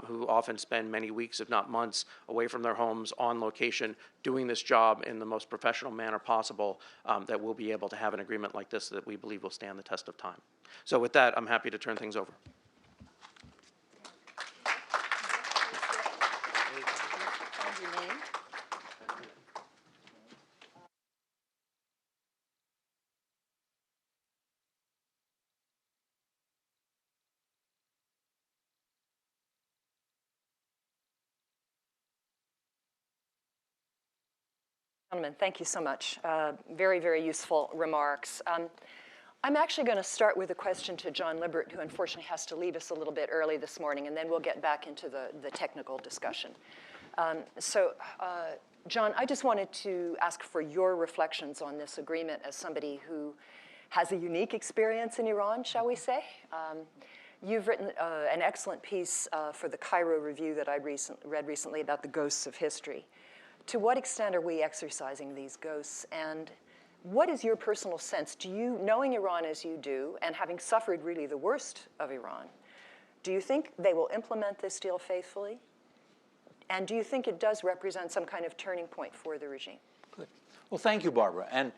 who often spend many weeks, if not months, away from their homes on location doing this job in the most professional manner possible that we'll be able to have an agreement like this that we believe will stand the test of time. So with that, I'm happy to turn things over. Your name? Gentlemen, thank you so much. Very, very useful remarks. I'm actually going to start with a question to John Libbert, who unfortunately has to leave us a little bit early this morning, and then we'll get back into the technical discussion. John, I just wanted to ask for your reflections on this agreement as somebody who has a unique experience in Iran, shall we say. You've written an excellent piece for the Cairo Review that I read recently about the ghosts of history. To what extent are we exercising these ghosts, and what is your personal sense? Do you, knowing Iran as you do, and having suffered really the worst of Iran, do you think they will implement this deal faithfully? And do you think it does represent some kind of turning point for the regime? Good. Well, thank you, Barbara. And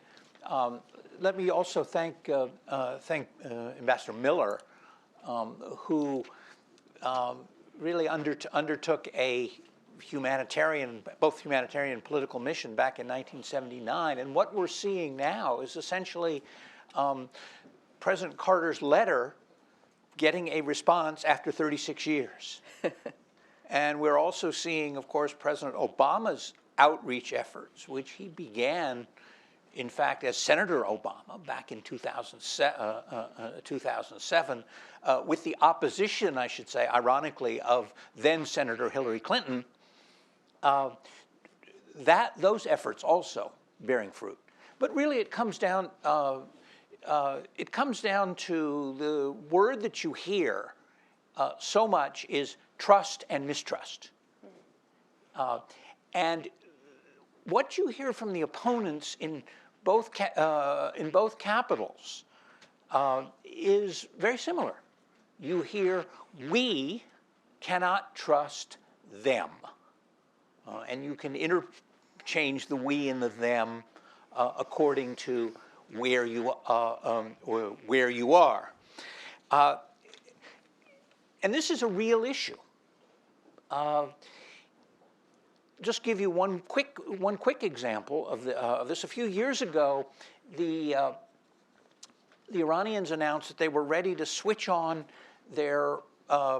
let me also thank Ambassador Miller, who really undertook a both humanitarian and political mission back in 1979. And what we're seeing now is essentially President Carter's letter getting a response after 36 years. And we're also seeing, of course, President Obama's outreach efforts, which he began, in fact, as Senator Obama back in 2007 with the opposition, I should say, ironically, of then Senator Hillary Clinton. Those efforts also bearing fruit. But really it comes down to the word that you hear so much is trust and mistrust. And what you hear from the opponents in both capitals is very similar. You hear, we cannot trust them. And you can interchange the we and the them according to where you are. And this is a real issue. Just give you one quick example of this. A few years ago, the Iranians announced that they were ready to switch on their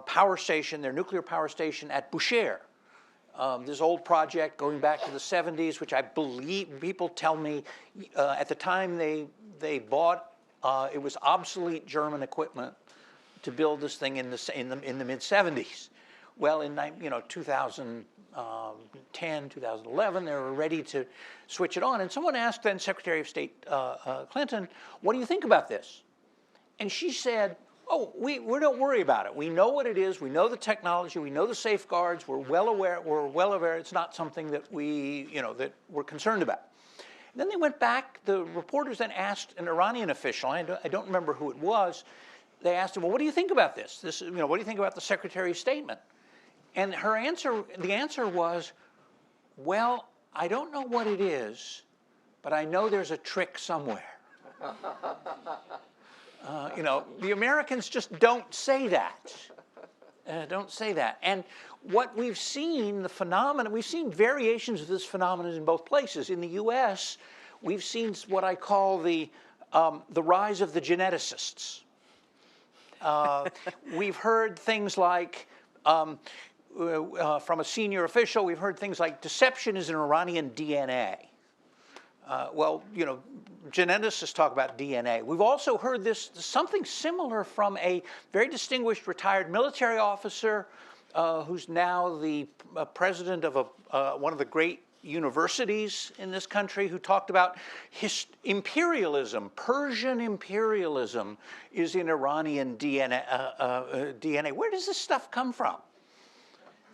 power station, their nuclear power station at Bushehr. This old project going back to the 70s, which I believe people tell me at the time they bought, it was obsolete German equipment to build this thing in the mid 70s. Well, in 2010, 2011, they were ready to switch it on, and someone asked then Secretary of State Clinton, "What do you think about this?" And she said, "Oh, we don't worry about it. We know what it is. We know the technology. We know the safeguards. We're well aware. It's not something that that we're concerned about." And then they went back. The reporters then asked an Iranian official. I don't remember who it was. They asked him, "Well, what do you think about this? What do you think about the Secretary's statement?" And the answer was, "Well, I don't know what it is, but I know there's a trick somewhere." The Americans just don't say that. And what we've seen, we've seen variations of this phenomenon in both places. In the U.S., we've seen what I call the rise of the geneticists. We've heard things like, from a senior official, we've heard things like deception is in Iranian DNA. Well, you know, geneticists talk about DNA. We've also heard something similar from a very distinguished retired military officer who's now the president of one of the great universities in this country, who talked about imperialism. Persian imperialism is in Iranian DNA. Where does this stuff come from?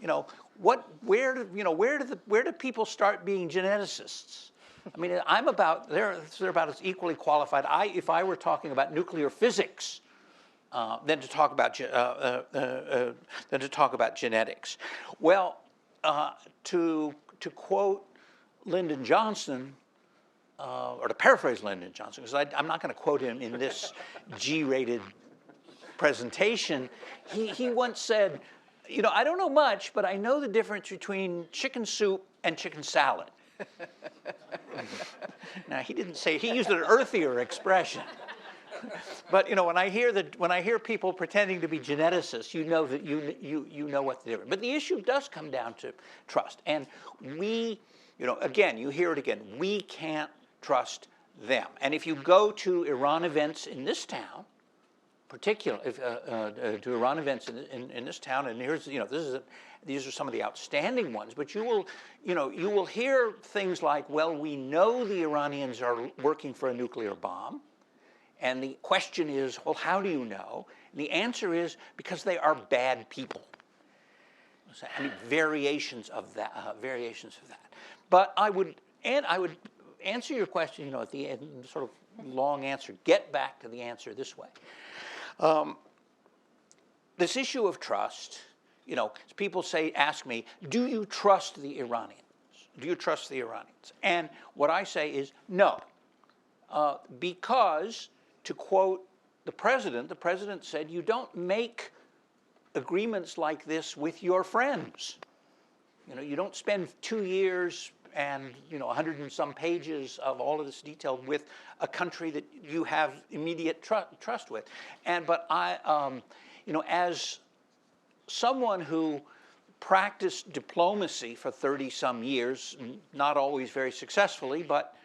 You know, where do people start being geneticists? I mean, they're about as equally qualified. If I were talking about nuclear physics, than to talk about genetics. Well, to quote Lyndon Johnson, or to paraphrase Lyndon Johnson, because I'm not going to quote him in this G-rated presentation, he once said, you know, I don't know much, but I know the difference between chicken soup and chicken salad. Now, he didn't say, he used an earthier expression. But you know, when I hear people pretending to be geneticists, you know that you know what they're doing. But the issue does come down to trust, and we, you know, again, you hear it again. We can't trust them. And if you go to Iran events in this town, particularly to Iran events in this town, and here's, you know, these are some of the outstanding ones. But you will hear things like, well, we know the Iranians are working for a nuclear bomb. And the question is, well, how do you know? And the answer is because they are bad people. I mean, variations of that. But I would answer your question, you know, at the end, sort of long answer. Get back to the answer this way. This issue of trust, you know, people ask me, do you trust the Iranians? Do you trust the Iranians? And what I say is no, because, to quote the president said, you don't make agreements like this with your friends. You know, you don't spend 2 years and, you know, 100 and some pages of all of this detail with a country that you have immediate trust with. But I, you know, as someone who practiced diplomacy for 30 some years, not always very successfully, but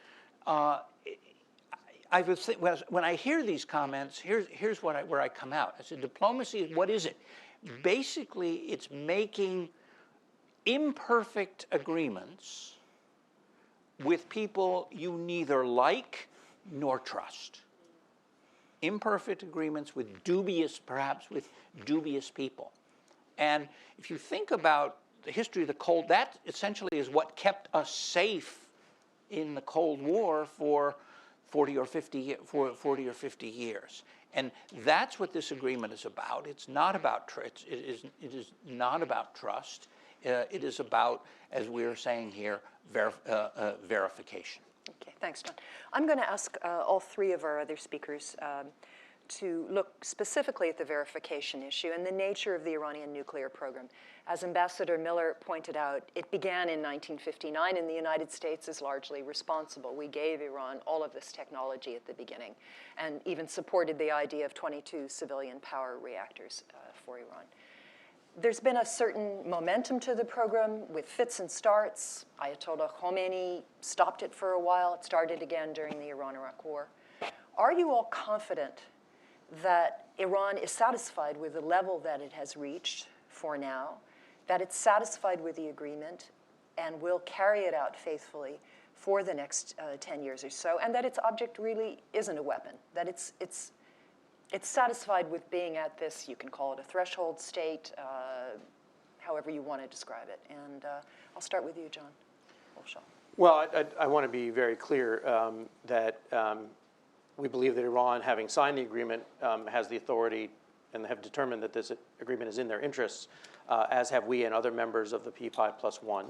when I hear these comments, here's where I come out. I said, diplomacy, what is it? Basically, it's making imperfect agreements with people you neither like nor trust. Imperfect agreements with perhaps with dubious people. And if you think about the history of the Cold, that essentially is what kept us safe in the Cold War for 40 or 50 years. And that's what this agreement is about. It's not about it is not about trust. It is about, as we were saying here, verification. Okay, thanks, John. I'm going to ask all three of our other speakers to look specifically at the verification issue and the nature of the Iranian nuclear program. As Ambassador Miller pointed out, it began in 1959, and the United States is largely responsible. We gave Iran all of this technology at the beginning and even supported the idea of 22 civilian power reactors for Iran. There's been a certain momentum to the program with fits and starts. Ayatollah Khomeini stopped it for a while. It started again during the Iran-Iraq War. Are you all confident that Iran is satisfied with the level that it has reached for now, that it's satisfied with the agreement and will carry it out faithfully for the next 10 years or so, and that its object really isn't a weapon, that it's satisfied with being at this, you can call it a threshold state, however you want to describe it. And I'll start with you, John Walsh. Well, I want to be very clear that we believe that Iran, having signed the agreement, has the authority and have determined that this agreement is in their interests, as have we and other members of the P5+1.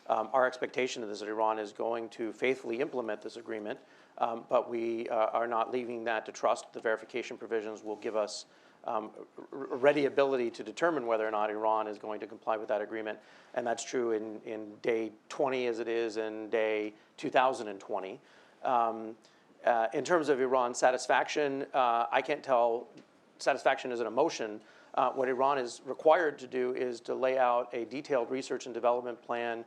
Our expectation is that Iran is going to faithfully implement this agreement, but we are not leaving that to trust. The verification provisions will give us ready ability to determine whether or not Iran is going to comply with that agreement, and that's true in day 20 as it is in day 2020. In terms of Iran's satisfaction, I can't tell. Satisfaction is an emotion. What Iran is required to do is to lay out a detailed research and development plan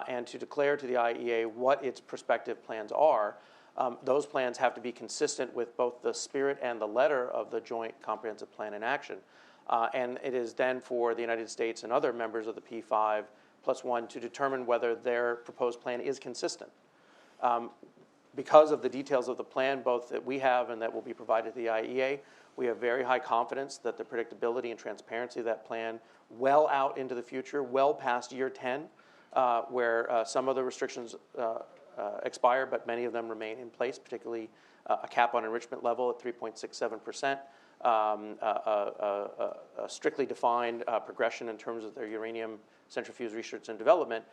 and to declare to the IAEA what its prospective plans are. Those plans have to be consistent with both the spirit and the letter of the Joint Comprehensive Plan in Action. And it is then for the United States and other members of the P5+1 to determine whether their proposed plan is consistent. Because of the details of the plan, both that we have and that will be provided to the IAEA, we have very high confidence that the predictability and transparency of that plan well out into the future, well past year 10, where some of the restrictions expire, but many of them remain in place, particularly a cap on enrichment level at 3.67%, a strictly defined progression in terms of their uranium centrifuge research and development,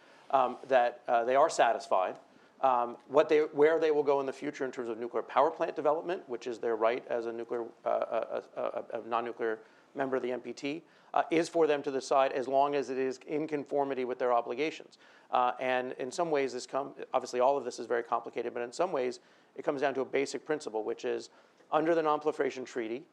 that they are satisfied. Where they will go in the future in terms of nuclear power plant development, which is their right as a non-nuclear member of the NPT, is for them to decide as long as it is in conformity with their obligations. And in some ways, obviously all of this is very complicated, but in some ways it comes down to a basic principle, which is under the Non-Proliferation Treaty,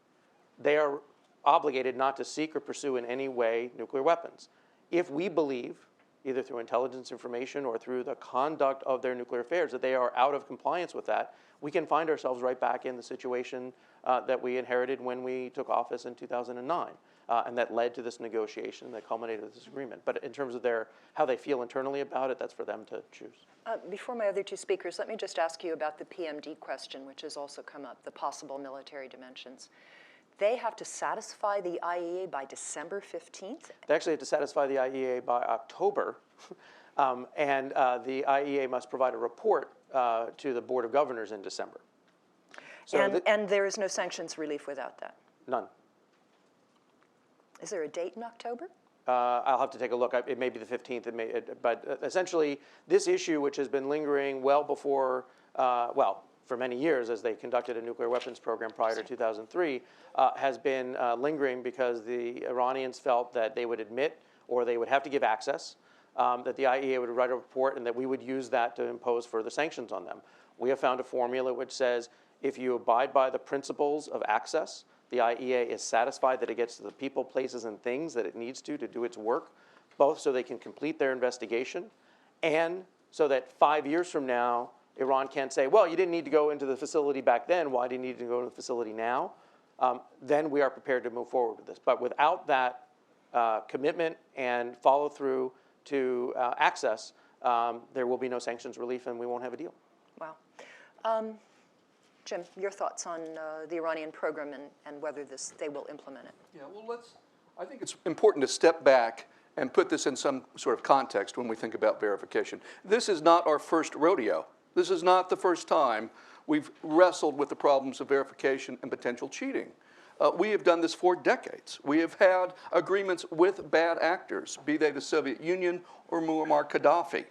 they are obligated not to seek or pursue in any way nuclear weapons. If we believe, either through intelligence information or through the conduct of their nuclear affairs, that they are out of compliance with that, we can find ourselves right back in the situation that we inherited when we took office in 2009. And that led to this negotiation that culminated with this agreement. But in terms of how they feel internally about it, that's for them to choose. Before my other two speakers, let me just ask you about the PMD question, which has also come up, the possible military dimensions. They have to satisfy the IAEA by December 15th? They actually have to satisfy the IAEA by October, and the IAEA must provide a report to the Board of Governors in December. So and there is no sanctions relief without that? None. Is there a date in October? I'll have to take a look. It may be the 15th, but essentially this issue, which has been lingering well before, for many years as they conducted a nuclear weapons program prior to 2003, has been lingering because the Iranians felt that they would admit or they would have to give access, that the IAEA would write a report and that we would use that to impose further sanctions on them. We have found a formula which says if you abide by the principles of access, the IAEA is satisfied that it gets to the people, places, and things that it needs to do its work, both so they can complete their investigation and so that 5 years from now, Iran can't say, well, you didn't need to go into the facility back then. Why do you need to go to the facility now? Then we are prepared to move forward with this. But without that commitment and follow through to access, there will be no sanctions relief and we won't have a deal. Wow. Jim, your thoughts on the Iranian program and whether they will implement it? Yeah, well, I think it's important to step back and put this in some sort of context when we think about verification. This is not our first rodeo. This is not the first time we've wrestled with the problems of verification and potential cheating. We have done this for decades. We have had agreements with bad actors, be they the Soviet Union or Muammar Gaddafi.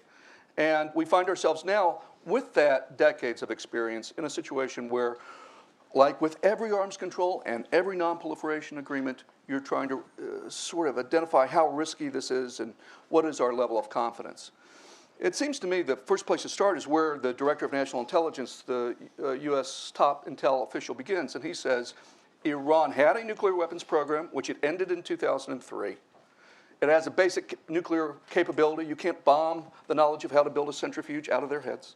And we find ourselves now, with that decades of experience, in a situation where, like with every arms control and every non-proliferation agreement, you're trying to sort of identify how risky this is and what is our level of confidence. It seems to me the first place to start is where the Director of National Intelligence, the U.S. top intel official, begins. And he says, Iran had a nuclear weapons program, which it ended in 2003. It has a basic nuclear capability. You can't bomb the knowledge of how to build a centrifuge out of their heads.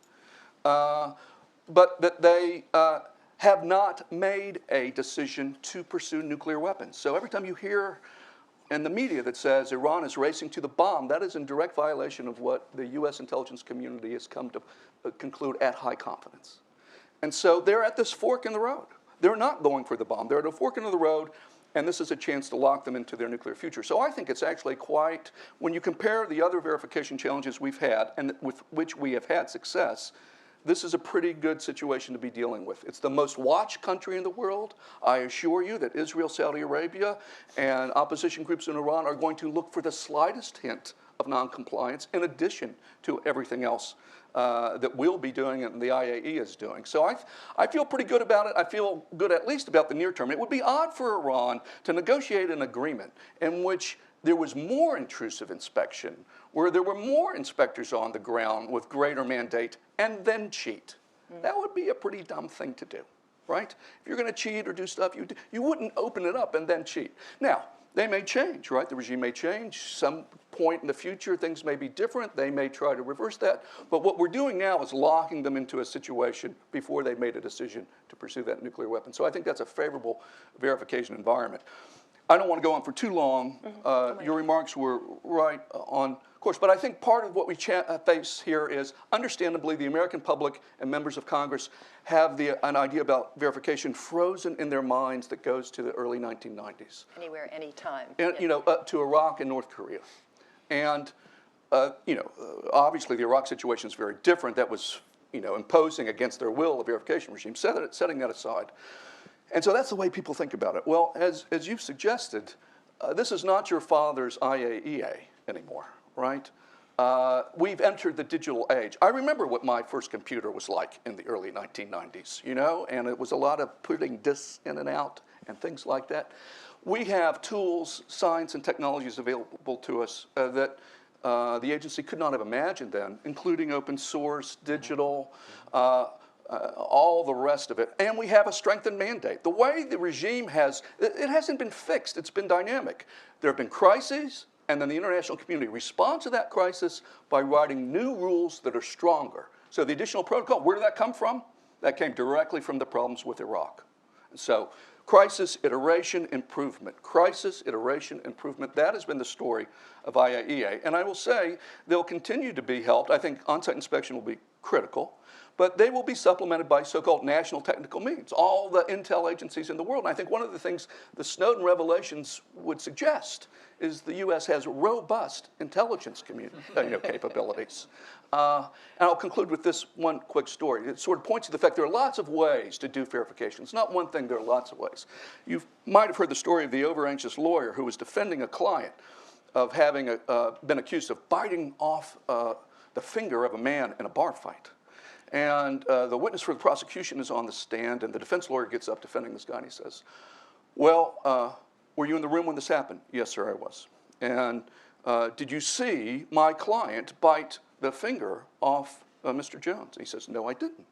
But that they have not made a decision to pursue nuclear weapons. So every time you hear in the media that says Iran is racing to the bomb, that is in direct violation of what the U.S. intelligence community has come to conclude at high confidence. And so they're at this fork in the road. They're not going for the bomb. They're at a fork in the road, and this is a chance to lock them into their nuclear future. So I think it's actually quite, when you compare the other verification challenges we've had and with which we have had success, this is a pretty good situation to be dealing with. It's the most watched country in the world. I assure you that Israel, Saudi Arabia, and opposition groups in Iran are going to look for the slightest hint of noncompliance in addition to everything else that we'll be doing and the IAEA is doing. So I feel pretty good about it. I feel good at least about the near term. It would be odd for Iran to negotiate an agreement in which there was more intrusive inspection, where there were more inspectors on the ground with greater mandate, and then cheat. That would be a pretty dumb thing to do, right? If you're going to cheat or do stuff, you wouldn't open it up and then cheat. Now, they may change, right? The regime may change. Some point in the future, things may be different. They may try to reverse that. But what we're doing now is locking them into a situation before they've made a decision to pursue that nuclear weapon. So I think that's a favorable verification environment. I don't want to go on for too long. Your remarks were right on course. But I think part of what we face here is, understandably, the American public and members of Congress have an idea about verification frozen in their minds that goes to the early 1990s. Anywhere, anytime. And, you know, up to Iraq and North Korea. And, you know, obviously the Iraq situation is very different. That was, you know, imposing against their will the verification regime, setting that aside. And so that's the way people think about it. Well, as you've suggested, this is not your father's IAEA anymore, right? We've entered the digital age. I remember what my first computer was like in the early 1990s, you know, and it was a lot of putting disks in and out and things like that. We have tools, science, and technologies available to us that the agency could not have imagined then, including open source, digital, all the rest of it. And we have a strengthened mandate. The way the regime it hasn't been fixed, it's been dynamic. There have been crises, and then the international community responds to that crisis by writing new rules that are stronger. So the additional protocol, where did that come from? That came directly from the problems with Iraq. So crisis, iteration, improvement. Crisis, iteration, improvement. That has been the story of IAEA. And I will say they'll continue to be helped. I think on-site inspection will be critical. But they will be supplemented by so-called national technical means, all the intel agencies in the world. And I think one of the things the Snowden revelations would suggest is the U.S. has robust intelligence capabilities. And I'll conclude with this one quick story. It sort of points to the fact there are lots of ways to do verification. It's not one thing, there are lots of ways. You might have heard the story of the over-anxious lawyer who was defending a client of having been accused of biting off the finger of a man in a bar fight. And the witness for the prosecution is on the stand, and the defense lawyer gets up defending this guy, and he says, well, were you in the room when this happened? Yes, sir, I was. And did you see my client bite the finger off Mr. Jones? And he says, no, I didn't.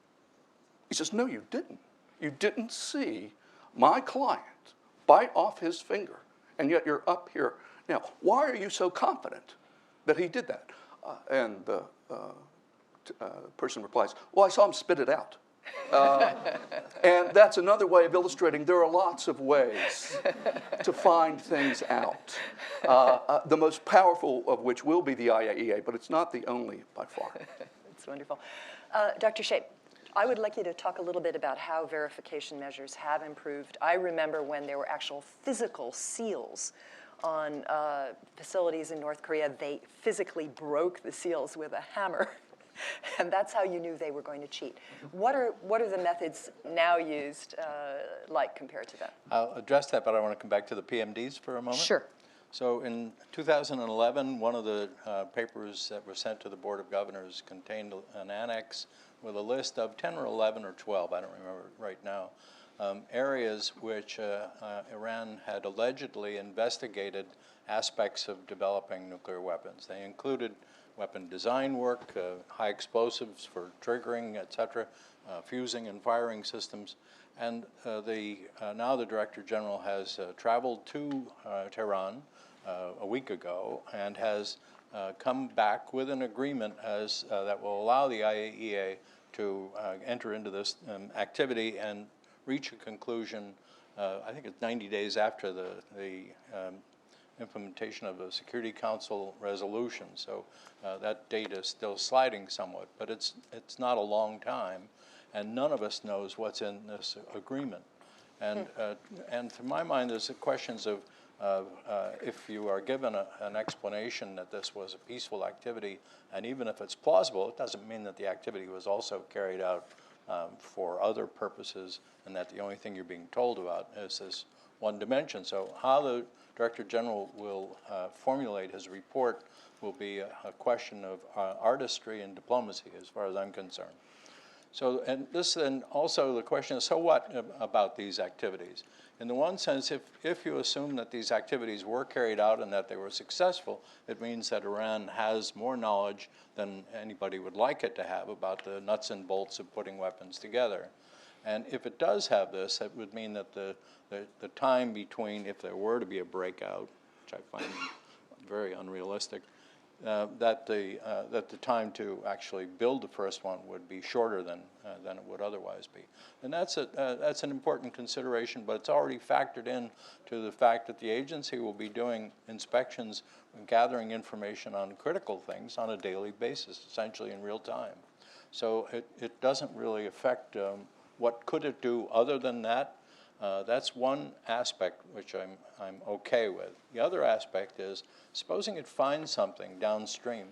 He says, no, you didn't. You didn't see my client bite off his finger, and yet you're up here. Now, why are you so confident that he did that? And the person replies, well, I saw him spit it out. And that's another way of illustrating there are lots of ways to find things out. The most powerful of which will be the IAEA, but it's not the only by far. That's wonderful. Dr. Shea, I would like you to talk a little bit about how verification measures have improved. I remember when there were actual physical seals on facilities in North Korea. They physically broke the seals with a hammer. And that's how you knew they were going to cheat. What are the methods now used like compared to that? I'll address that, but I want to come back to the PMDs for a moment. Sure. So in 2011, one of the papers that were sent to the Board of Governors contained an annex with a list of 10 or 11 or 12, I don't remember right now, areas which Iran had allegedly investigated aspects of developing nuclear weapons. They included weapon design work, high explosives for triggering, et cetera, fusing and firing systems. And now the Director General has traveled to Tehran a week ago and has come back with an agreement that will allow the IAEA to enter into this activity and reach a conclusion, I think it's 90 days after the implementation of the Security Council resolution. So that date is still sliding somewhat, but it's not a long time, and none of us knows what's in this agreement. And to my mind, there's the questions of if you are given an explanation that this was a peaceful activity, and even if it's plausible, it doesn't mean that the activity was also carried out for other purposes, and that the only thing you're being told about is this one dimension. So how the Director General will formulate his report will be a question of artistry and diplomacy, as far as I'm concerned. So, and this then also the question is, so what about these activities? In the one sense, if you assume that these activities were carried out and that they were successful, it means that Iran has more knowledge than anybody would like it to have about the nuts and bolts of putting weapons together. And if it does have this, it would mean that the time between, if there were to be a breakout, which I find very unrealistic, that the time to actually build the first one would be shorter than it would otherwise be. And that's an important consideration, but it's already factored in to the fact that the agency will be doing inspections and gathering information on critical things on a daily basis, essentially in real time. So it doesn't really affect what could it do other than that. That's one aspect which I'm okay with. The other aspect is, supposing it finds something downstream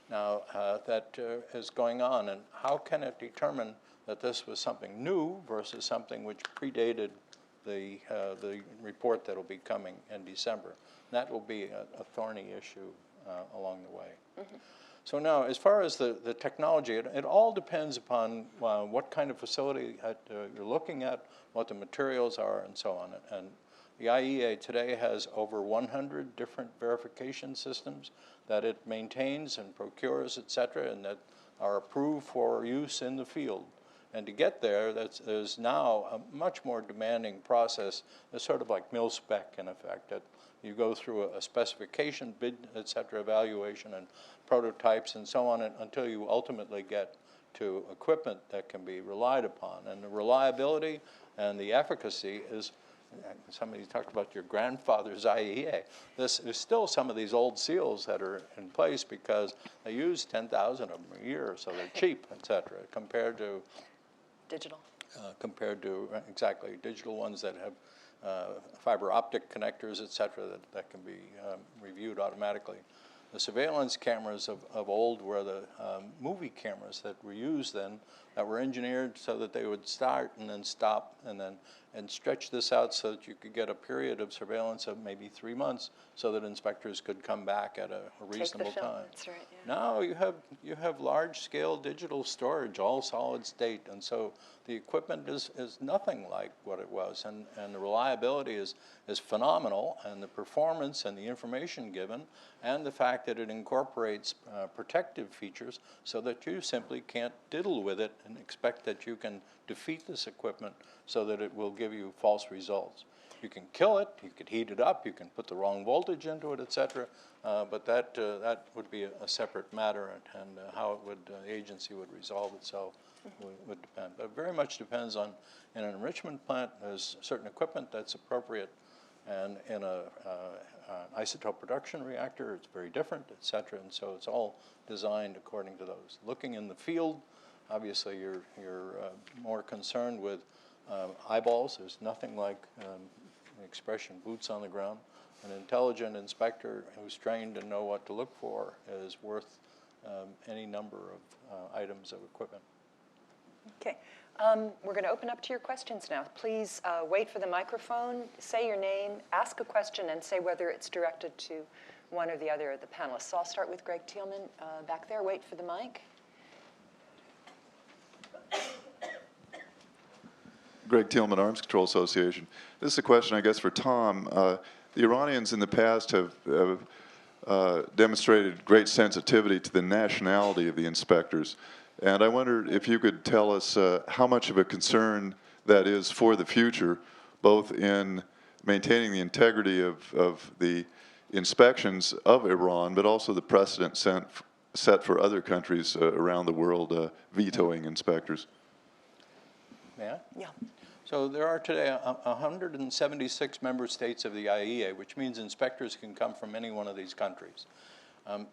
now that is going on, and how can it determine that this was something new versus something which predated the report that will be coming in December? That will be a thorny issue along the way. Mm-hmm. So now, as far as the technology, it all depends upon what kind of facility you're looking at, what the materials are, and so on. And the IAEA today has over 100 different verification systems that it maintains and procures, et cetera, and that are approved for use in the field. And to get there, there's now a much more demanding process. It's sort of like mil-spec, in effect. You go through a specification, bid, et cetera, evaluation, and prototypes, and so on, until you ultimately get to equipment that can be relied upon. And the reliability and the efficacy is, somebody talked about your grandfather's IAEA. There's still some of these old seals that are in place because they use 10,000 of them a year, so they're cheap, et cetera, compared to digital. Exactly, digital ones that have fiber optic connectors, et cetera, that can be reviewed automatically. The surveillance cameras of old were the movie cameras that were used then, that were engineered so that they would start and then stop and stretch this out so that you could get a period of surveillance of maybe 3 months so that inspectors could come back at a reasonable time. That's right, yeah. Now you have large-scale digital storage, all solid state, and so the equipment is nothing like what it was, and the reliability is phenomenal, and the performance and the information given, and the fact that it incorporates protective features so that you simply can't diddle with it and expect that you can defeat this equipment so that it will give you false results. You can kill it, you could heat it up, you can put the wrong voltage into it, et cetera, but that would be a separate matter, and how the agency would resolve itself would depend. But it very much depends on, in an enrichment plant, there's certain equipment that's appropriate, and in an isotope production reactor, it's very different, et cetera, and so it's all designed according to those. Looking in the field, obviously you're more concerned with eyeballs. There's nothing like the expression boots on the ground. An intelligent inspector who's trained to know what to look for is worth any number of items of equipment. Okay. We're going to open up to your questions now. Please wait for the microphone, say your name, ask a question, and say whether it's directed to one or the other of the panelists. So I'll start with Greg Thielman back there. Wait for the mic. Greg Thielman, Arms Control Association. This is a question, I guess, for Tom. The Iranians in the past have demonstrated great sensitivity to the nationality of the inspectors. And I wondered if you could tell us how much of a concern that is for the future, both in maintaining the integrity of the inspections of Iran, but also the precedent set for other countries around the world vetoing inspectors. May I? Yeah. So there are today 176 member states of the IAEA, which means inspectors can come from any one of these countries.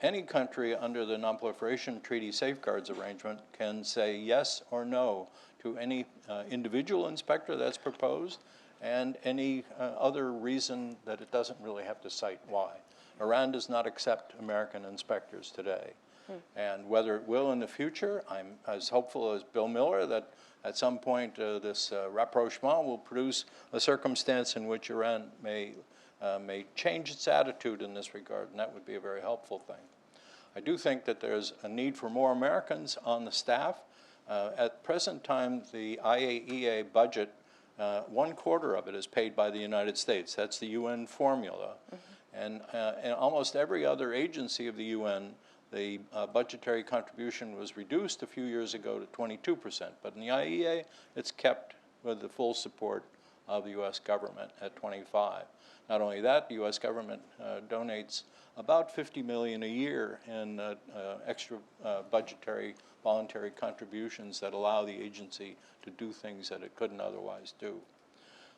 Any country under the Nonproliferation Treaty Safeguards Arrangement can say yes or no to any individual inspector that's proposed, and any other reason that it doesn't really have to cite why. Iran does not accept American inspectors today. And whether it will in the future, I'm as hopeful as Bill Miller that at some point this rapprochement will produce a circumstance in which Iran may change its attitude in this regard, and that would be a very helpful thing. I do think that there's a need for more Americans on the staff. At present time, the IAEA budget, 1/4 of it is paid by the United States. That's the UN formula. And in almost every other agency of the UN, the budgetary contribution was reduced a few years ago to 22%, but in the IAEA, it's kept with the full support of the U.S. government at 25. Not only that, the U.S. government donates about $50 million a year in extra budgetary voluntary contributions that allow the agency to do things that it couldn't otherwise do.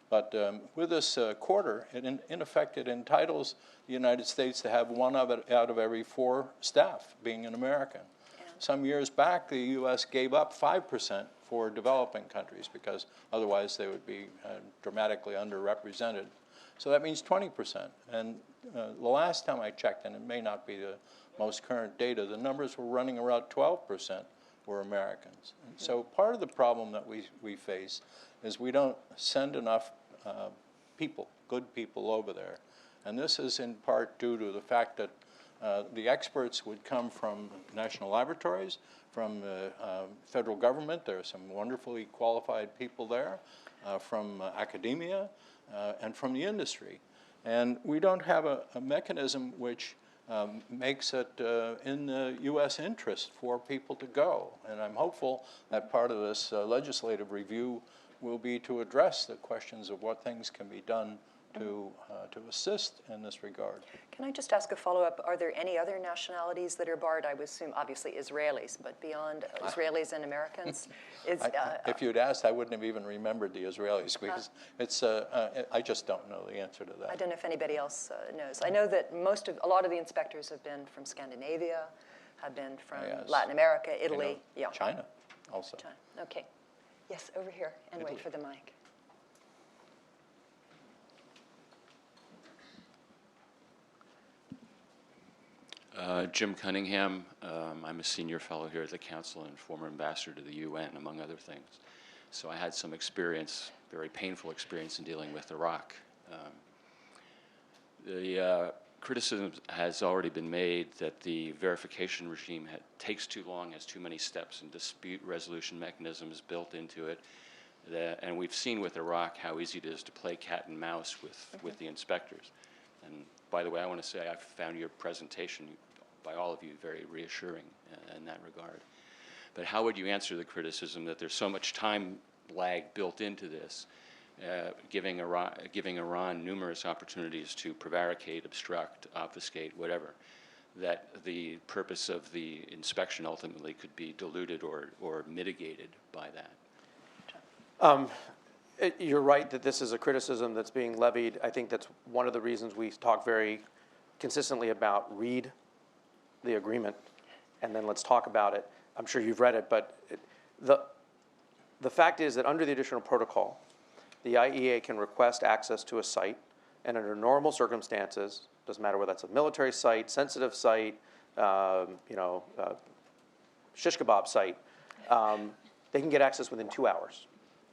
But with this quarter, in effect, it entitles the United States to have one out of every 4 staff being an American. Yeah. Some years back, the U.S. gave up 5% for developing countries because otherwise they would be dramatically underrepresented. So that means 20%. And the last time I checked, and it may not be the most current data, the numbers were running around 12% were Americans. And so part of the problem that we face is we don't send enough people, good people over there. And this is in part due to the fact that the experts would come from national laboratories, from the federal government. There are some wonderfully qualified people there, from academia, and from the industry. And we don't have a mechanism which makes it in the U.S. interest for people to go. And I'm hopeful that part of this legislative review will be to address the questions of what things can be done to assist in this regard. Can I just ask a follow-up? Are there any other nationalities that are barred? I would assume, obviously, Israelis, but beyond Israelis and Americans? If you'd asked, I wouldn't have even remembered the Israelis because I just don't know the answer to that. I don't know if anybody else knows. I know that a lot of the inspectors have been from Scandinavia, have been from Latin America, Italy. Yeah. China also. China. Okay. Yes, over here, and Italy. Wait for the mic. Jim Cunningham. I'm a senior fellow here at the Council and former ambassador to the UN, among other things. So I had some experience, very painful experience in dealing with Iraq. The criticism has already been made that the verification regime takes too long, has too many steps and dispute resolution mechanisms built into it. And we've seen with Iraq how easy it is to play cat and mouse with the inspectors. And by the way, I want to say I found your presentation by all of you very reassuring in that regard. But how would you answer the criticism that there's so much time lag built into this, giving Iran numerous opportunities to prevaricate, obstruct, obfuscate, whatever, that the purpose of the inspection ultimately could be diluted or mitigated by that? You're right that this is a criticism that's being levied. I think that's one of the reasons we talk very consistently about read the agreement and then let's talk about it. I'm sure you've read it, but the fact is that under the additional protocol, the IAEA can request access to a site, and under normal circumstances, doesn't matter whether that's a military site, sensitive site, shish kebab site, they can get access within 2 hours.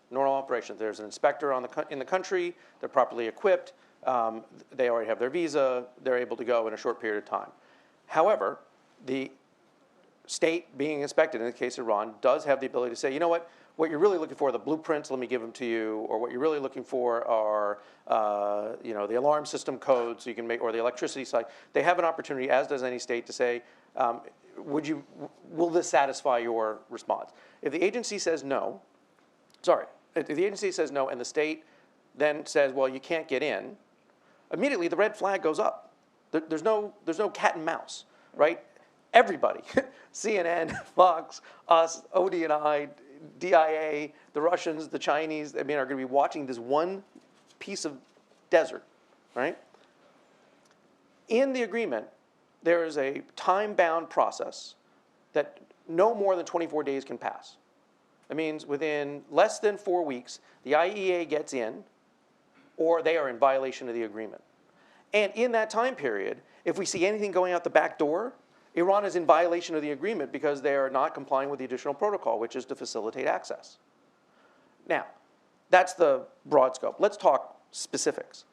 Normal operations. There's an inspector in the country. They're properly equipped. They already have their visa. They're able to go in a short period of time. However, the state being inspected, in the case of Iran, does have the ability to say, you know what you're really looking for are the blueprints, let me give them to you, or what you're really looking for are the alarm system codes so you can make, or the electricity side. They have an opportunity, as does any state, to say, will this satisfy your response? If the agency says no, if the agency says no and the state then says, well, you can't get in, immediately the red flag goes up. There's no cat and mouse, right? Everybody, CNN, Fox, us, ODNI, DIA, the Russians, the Chinese, are going to be watching this one piece of desert, right? In the agreement, there is a time-bound process that no more than 24 days can pass. That means within less than 4 weeks, the IAEA gets in, or they are in violation of the agreement. And in that time period, if we see anything going out the back door, Iran is in violation of the agreement because they are not complying with the additional protocol, which is to facilitate access. Now, that's the broad scope. Let's talk specifics.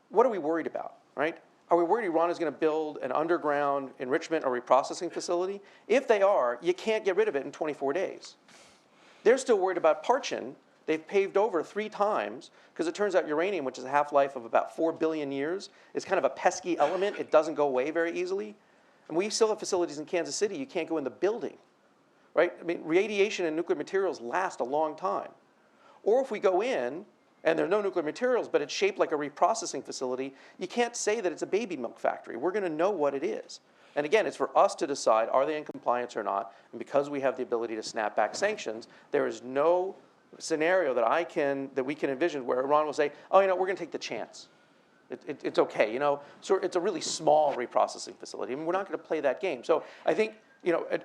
What are we worried about, right? Are we worried Iran is going to build an underground enrichment or reprocessing facility? If they are, you can't get rid of it in 24 days. They're still worried about Parchin. They've paved over 3 times because it turns out uranium, which is a half-life of about 4 billion years, is kind of a pesky element. It doesn't go away very easily. And we still have facilities in Kansas City. You can't go in the building, right? Radiation and nuclear materials last a long time. Or if we go in and there are no nuclear materials, but it's shaped like a reprocessing facility, you can't say that it's a baby milk factory. We're going to know what it is. And again, it's for us to decide, are they in compliance or not? And because we have the ability to snap back sanctions, there is no scenario that we can envision where Iran will say, oh, we're going to take the chance. It's okay, So it's a really small reprocessing facility. I mean, we're not going to play that game. So I think,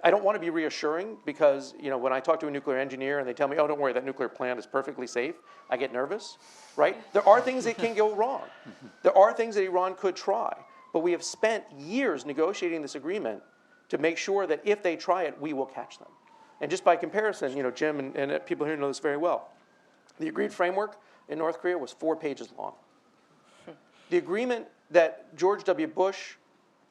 I don't want to be reassuring because, when I talk to a nuclear engineer and they tell me, oh, don't worry, that nuclear plant is perfectly safe, I get nervous, right? There are things that can go wrong. There are things that Iran could try. But we have spent years negotiating this agreement to make sure that if they try it, we will catch them. And just by comparison, Jim and people here know this very well. The agreed framework in North Korea was 4 pages long. The agreement that George W. Bush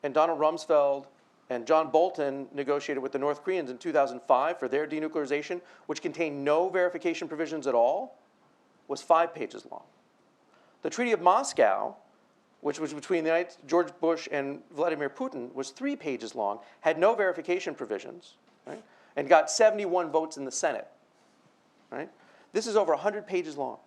and Donald Rumsfeld and John Bolton negotiated with the North Koreans in 2005 for their denuclearization, which contained no verification provisions at all, was 5 pages long. The Treaty of Moscow, which was between George Bush and Vladimir Putin, was 3 pages long, had no verification provisions, right, and got 71 votes in the Senate. Right? This is over 100 pages long.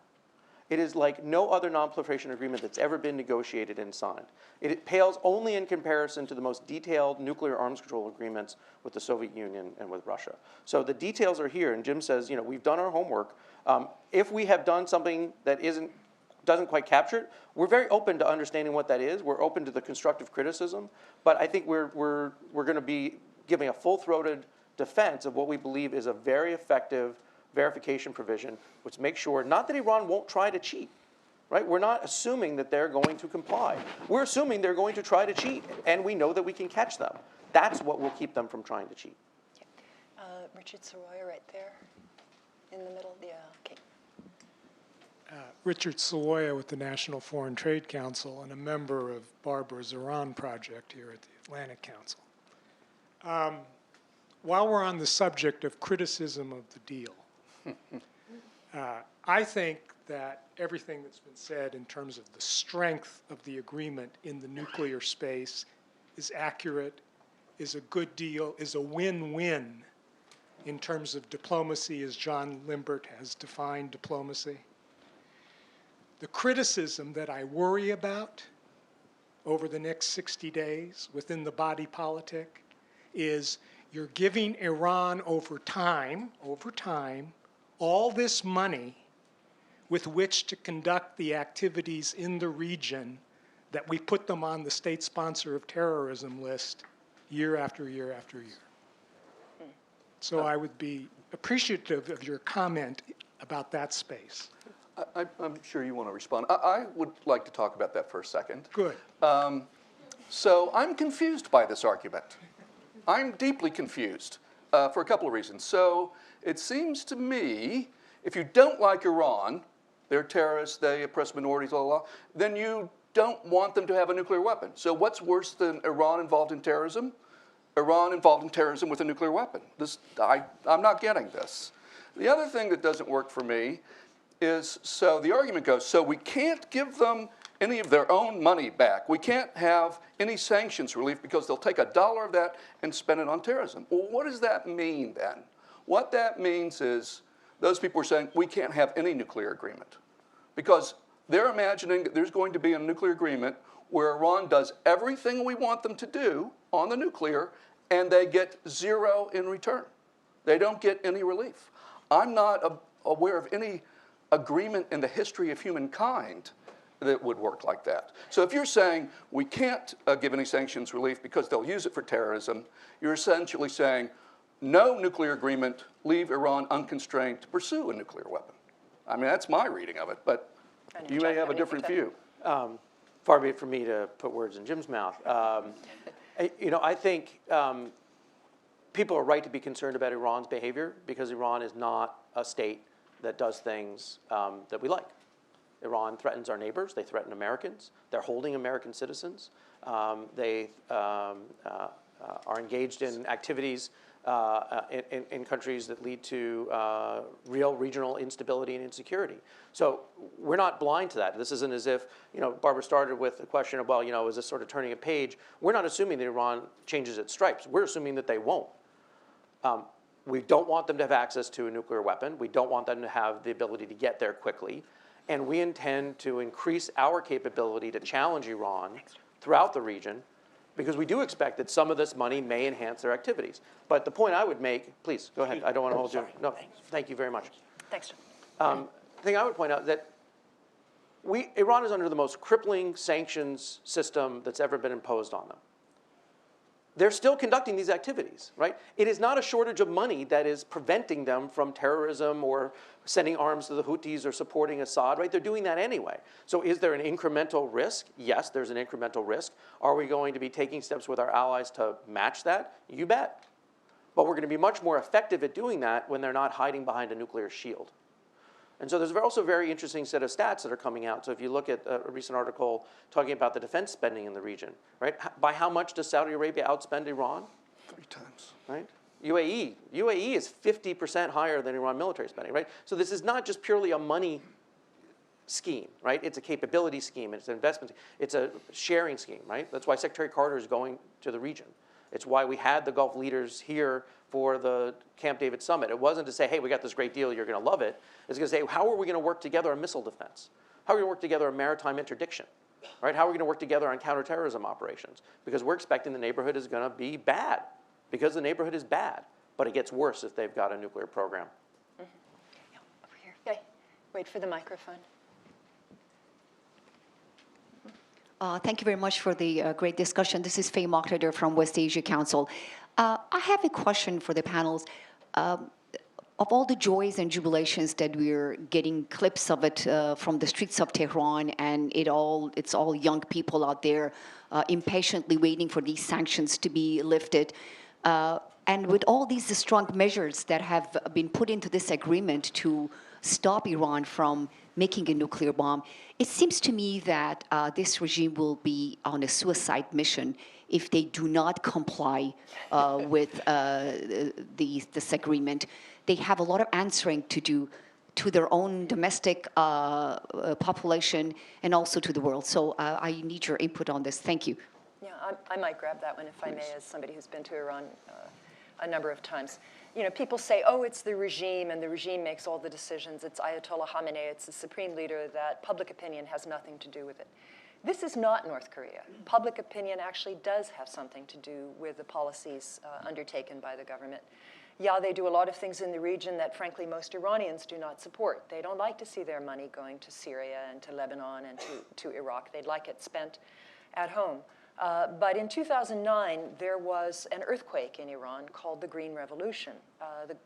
It is like no other nonproliferation agreement that's ever been negotiated and signed. It pales only in comparison to the most detailed nuclear arms control agreements with the Soviet Union and with Russia. So the details are here, and Jim says, we've done our homework. If we have done something that doesn't quite capture it, we're very open to understanding what that is. We're open to the constructive criticism, but I think we're going to be giving a full-throated defense of what we believe is a very effective verification provision, which makes sure not that Iran won't try to cheat, right? We're not assuming that they're going to comply. We're assuming they're going to try to cheat, and we know that we can catch them. That's what will keep them from trying to cheat. Richard Soroya right there in the middle. Yeah, okay. Richard Saloya with the National Foreign Trade Council and a member of Barbara's Iran project here at the Atlantic Council. While we're on the subject of criticism of the deal, I think that everything that's been said in terms of the strength of the agreement in the nuclear space is accurate, is a good deal, is a win-win in terms of diplomacy as John Limbert has defined diplomacy. The criticism that I worry about over the next 60 days within the body politic is you're giving Iran over time, all this money with which to conduct the activities in the region that we put them on the state sponsor of terrorism list year after year after year. So I would be appreciative of your comment about that space. I'm sure you want to respond. I would like to talk about that for a second. Good. So I'm confused by this argument. I'm deeply confused for a couple of reasons. So it seems to me, if you don't like Iran, they're terrorists, they oppress minorities, blah, blah, blah, then you don't want them to have a nuclear weapon. So what's worse than Iran involved in terrorism? Iran involved in terrorism with a nuclear weapon. I'm not getting this. The other thing that doesn't work for me is, so the argument goes, so we can't give them any of their own money back. We can't have any sanctions relief because they'll take $1 of that and spend it on terrorism. Well, what does that mean then? What that means is those people are saying we can't have any nuclear agreement because they're imagining that there's going to be a nuclear agreement where Iran does everything we want them to do on the nuclear and they get zero in return. They don't get any relief. I'm not aware of any agreement in the history of humankind that would work like that. So if you're saying we can't give any sanctions relief because they'll use it for terrorism, you're essentially saying no nuclear agreement, leave Iran unconstrained to pursue a nuclear weapon. I mean, that's my reading of it, but you may have a different view. Far be it from me to put words in Jim's mouth. I think people are right to be concerned about Iran's behavior because Iran is not a state that does things that we like. Iran threatens our neighbors. They threaten Americans. They're holding American citizens. They are engaged in activities in countries that lead to real regional instability and insecurity. So we're not blind to that. This isn't as if, Barbara started with the question of, well, is this sort of turning a page? We're not assuming that Iran changes its stripes. We're assuming that they won't. We don't want them to have access to a nuclear weapon. We don't want them to have the ability to get there quickly. And we intend to increase our capability to challenge Iran throughout the region, because we do expect that some of this money may enhance their activities. But the point I would make, please, go ahead. I don't want to hold you. No, thank you very much. Thanks, John. The thing I would point out that Iran is under the most crippling sanctions system that's ever been imposed on them. They're still conducting these activities, right? It is not a shortage of money that is preventing them from terrorism or sending arms to the Houthis or supporting Assad, right? They're doing that anyway. So is there an incremental risk? Yes, there's an incremental risk. Are we going to be taking steps with our allies to match that? You bet. But we're going to be much more effective at doing that when they're not hiding behind a nuclear shield. And so there's also a very interesting set of stats that are coming out. So if you look at a recent article talking about the defense spending in the region, right? By how much does Saudi Arabia outspend Iran? 3 times. Right? UAE is 50% higher than Iran military spending, right? So this is not just purely a money scheme, right? It's a capability scheme, it's an investment, it's a sharing scheme, right? That's why Secretary Carter is going to the region. It's why we had the Gulf leaders here for the Camp David summit. It wasn't to say, hey, we got this great deal, you're going to love it. It's going to say, how are we going to work together on missile defense? How are we going to work together on maritime interdiction? Right? How are we going to work together on counterterrorism operations? Because we're expecting the neighborhood is going to be bad. Because the neighborhood is bad. But it gets worse if they've got a nuclear program. Yeah, over here. Okay. Wait for the microphone. Thank you very much for the great discussion. This is Faye Mokhtar from West Asia Council. I have a question for the panels. Of all the joys and jubilations that we're getting clips of it from the streets of Tehran, and it's all young people out there impatiently waiting for these sanctions to be lifted. And with all these strong measures that have been put into this agreement to stop Iran from making a nuclear bomb, it seems to me that this regime will be on a suicide mission if they do not comply with this agreement. They have a lot of answering to do to their own domestic population and also to the world. So I need your input on this. Thank you. Yeah, I might grab that one if I may, as somebody who's been to Iran a number of times. You know, people say, oh, it's the regime, and the regime makes all the decisions. It's Ayatollah Khamenei, it's the supreme leader, that public opinion has nothing to do with it. This is not North Korea. Public opinion actually does have something to do with the policies undertaken by the government. Yeah, they do a lot of things in the region that, frankly, most Iranians do not support. They don't like to see their money going to Syria and to Lebanon and to Iraq. They'd like it spent at home. But in 2009, there was an earthquake in Iran called the Green Revolution.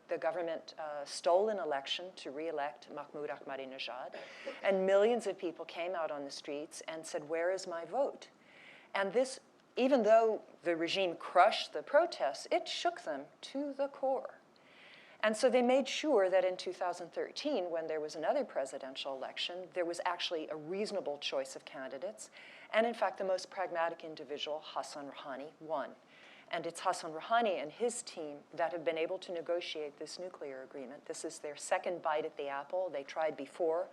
The government stole an election to re-elect Mahmoud Ahmadinejad, and millions of people came out on the streets and said, where is my vote? And this, even though the regime crushed the protests, it shook them to the core. And so they made sure that in 2013, when there was another presidential election, there was actually a reasonable choice of candidates. And in fact, the most pragmatic individual, Hassan Rouhani, won. And it's Hassan Rouhani and his team that have been able to negotiate this nuclear agreement. This is their second bite at the apple. They tried before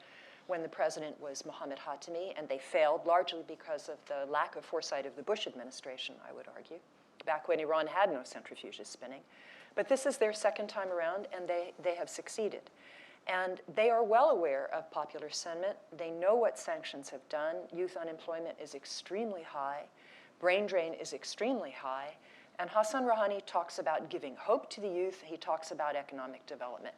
when the president was Mohammad Khatami, and they failed largely because of the lack of foresight of the Bush administration, I would argue, back when Iran had no centrifuges spinning. But this is their second time around, and they have succeeded. And they are well aware of popular sentiment. They know what sanctions have done. Youth unemployment is extremely high. Brain drain is extremely high. And Hassan Rouhani talks about giving hope to the youth. He talks about economic development.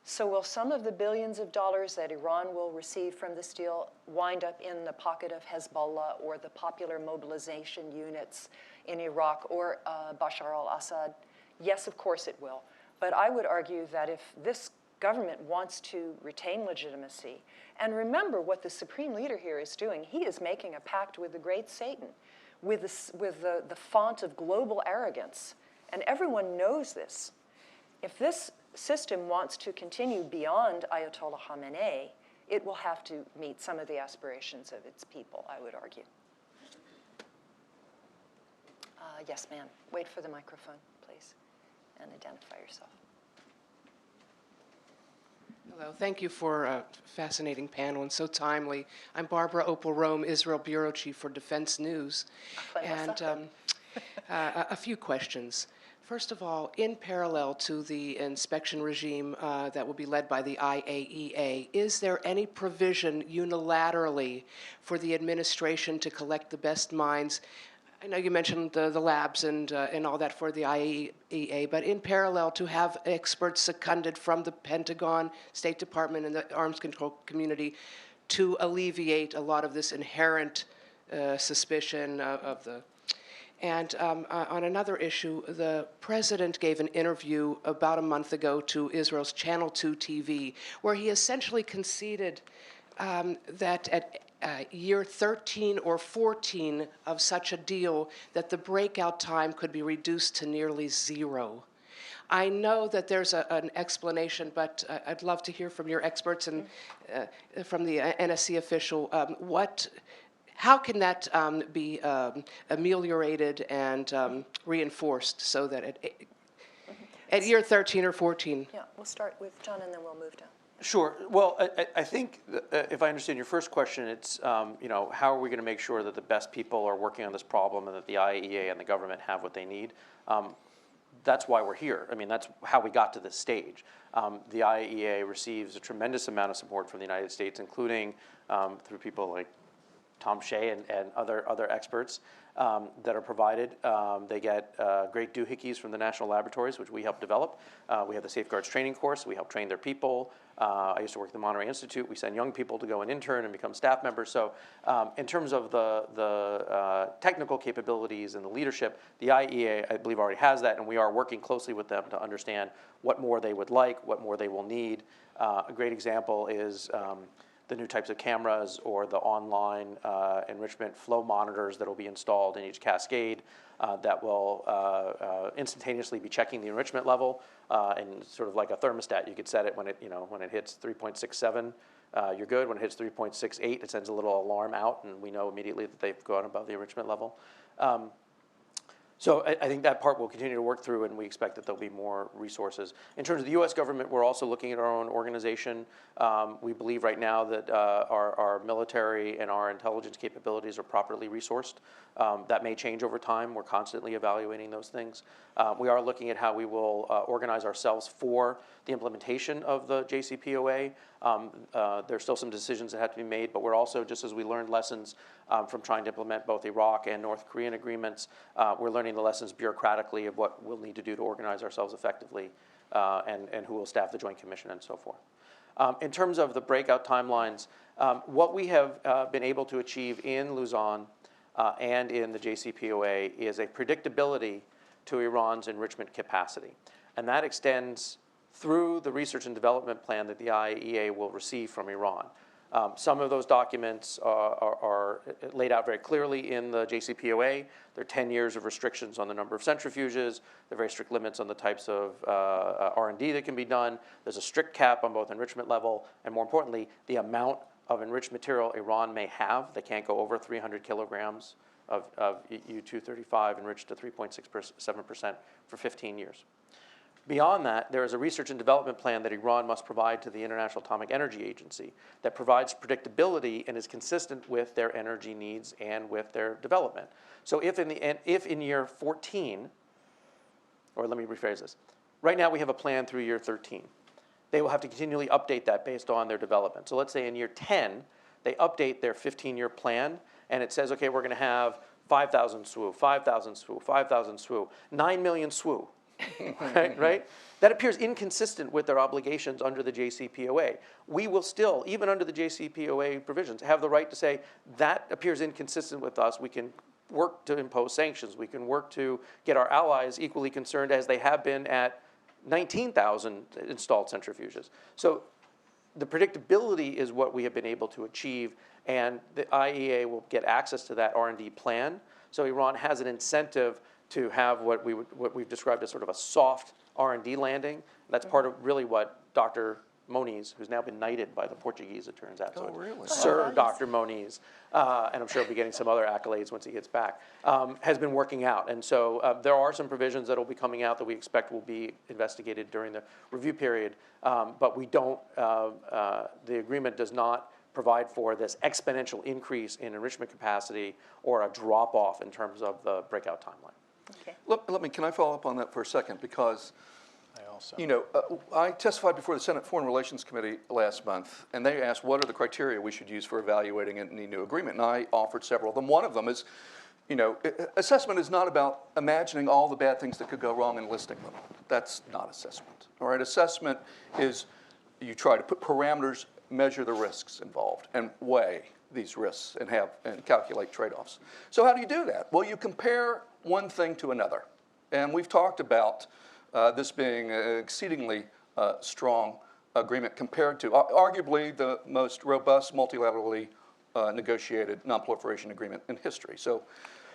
So will some of the billions of dollars that Iran will receive from this deal wind up in the pocket of Hezbollah or the popular mobilization units in Iraq or Bashar al-Assad? Yes, of course it will. But I would argue that if this government wants to retain legitimacy, and remember what the supreme leader here is doing, he is making a pact with the great Satan, with the font of global arrogance. And everyone knows this. If this system wants to continue beyond Ayatollah Khamenei, it will have to meet some of the aspirations of its people, I would argue. Yes, ma'am. Wait for the microphone, please, and identify yourself. Hello, thank you for a fascinating panel and so timely. I'm Barbara Opal Rome, Israel Bureau Chief for Defense News. And a few questions. First of all, in parallel to the inspection regime that will be led by the IAEA, is there any provision unilaterally for the administration to collect the best minds? I know you mentioned the labs and all that for the IAEA, but in parallel to have experts seconded from the Pentagon, State Department, and the arms control community to alleviate a lot of this inherent suspicion of the. And on another issue, the president gave an interview about a month ago to Israel's Channel 2 TV, where he essentially conceded that at year 13 or 14 of such a deal, that the breakout time could be reduced to nearly zero. I know that there's an explanation, but I'd love to hear from your experts and from the NSC official how can that be ameliorated and reinforced so that at year 13 or 14? Yeah, we'll start with John and then we'll move down. Sure. Well, I think if I understand your first question, it's how are we going to make sure that the best people are working on this problem and that the IAEA and the government have what they need? That's why we're here. I mean, that's how we got to this stage. The IAEA receives a tremendous amount of support from the United States, including through people like Tom Shea and other experts that are provided. They get great doohickeys from the national laboratories, which we help develop. We have the Safeguards training course. We help train their people. I used to work at the Monterey Institute. We send young people to go and intern and become staff members. So in terms of the technical capabilities and the leadership, the IAEA, I believe, already has that, and we are working closely with them to understand what more they would like, what more they will need. A great example is the new types of cameras or the online enrichment flow monitors that will be installed in each cascade that will instantaneously be checking the enrichment level, and sort of like a thermostat. You could set it when it hits 3.67, you're good. When it hits 3.68, it sends a little alarm out, and we know immediately that they've gone above the enrichment level. So I think that part we'll continue to work through, and we expect that there'll be more resources. In terms of the U.S. government, we're also looking at our own organization. We believe right now that our military and our intelligence capabilities are properly resourced. That may change over time. We're constantly evaluating those things. We are looking at how we will organize ourselves for the implementation of the JCPOA. There's still some decisions that have to be made, but we're also, just as we learned lessons from trying to implement both Iraq and North Korean agreements, we're learning the lessons bureaucratically of what we'll need to do to organize ourselves effectively and who will staff the Joint Commission and so forth. In terms of the breakout timelines, what we have been able to achieve in Luzon and in the JCPOA is a predictability to Iran's enrichment capacity. And that extends through the research and development plan that the IAEA will receive from Iran. Some of those documents are laid out very clearly in the JCPOA. There are 10 years of restrictions on the number of centrifuges. There are very strict limits on the types of R&D that can be done. There's a strict cap on both enrichment level and, more importantly, the amount of enriched material Iran may have. They can't go over 300 kilograms of U-235 enriched to 3.67% for 15 years. Beyond that, there is a research and development plan that Iran must provide to the International Atomic Energy Agency that provides predictability and is consistent with their energy needs and with their development. So if in year 14, or let me rephrase this, right now we have a plan through year 13. They will have to continually update that based on their development. So let's say in year 10, they update their 15-year plan, and it says, okay, we're going to have 5,000 SWU, 5,000 SWU, 5,000 SWU, 9 million SWU. right? That appears inconsistent with their obligations under the JCPOA. We will still, even under the JCPOA provisions, have the right to say that appears inconsistent with us. We can work to impose sanctions. We can work to get our allies equally concerned as they have been at 19,000 installed centrifuges. So the predictability is what we have been able to achieve, and the IAEA will get access to that R&D plan. So Iran has an incentive to have what we've described as sort of a soft R&D landing. That's part of really what Dr. Moniz, who's now been knighted by the Portuguese, it turns out. Oh, really? Sir Dr. Moniz, and I'm sure he'll be getting some other accolades once he gets back, has been working out. And so there are some provisions that will be coming out that we expect will be investigated during the review period, but we don't, the agreement does not provide for this exponential increase in enrichment capacity or a drop-off in terms of the breakout timeline. Okay. Can I follow up on that for a second? Because, I testified before the Senate Foreign Relations Committee last month, and they asked what are the criteria we should use for evaluating any new agreement, and I offered several of them. One of them is, assessment is not about imagining all the bad things that could go wrong and listing them. That's not assessment. All right, assessment is you try to put parameters, measure the risks involved, and weigh these risks and calculate trade-offs. So how do you do that? Well, you compare one thing to another, and we've talked about this being an exceedingly strong agreement compared to arguably the most robust multilaterally negotiated nonproliferation agreement in history. So,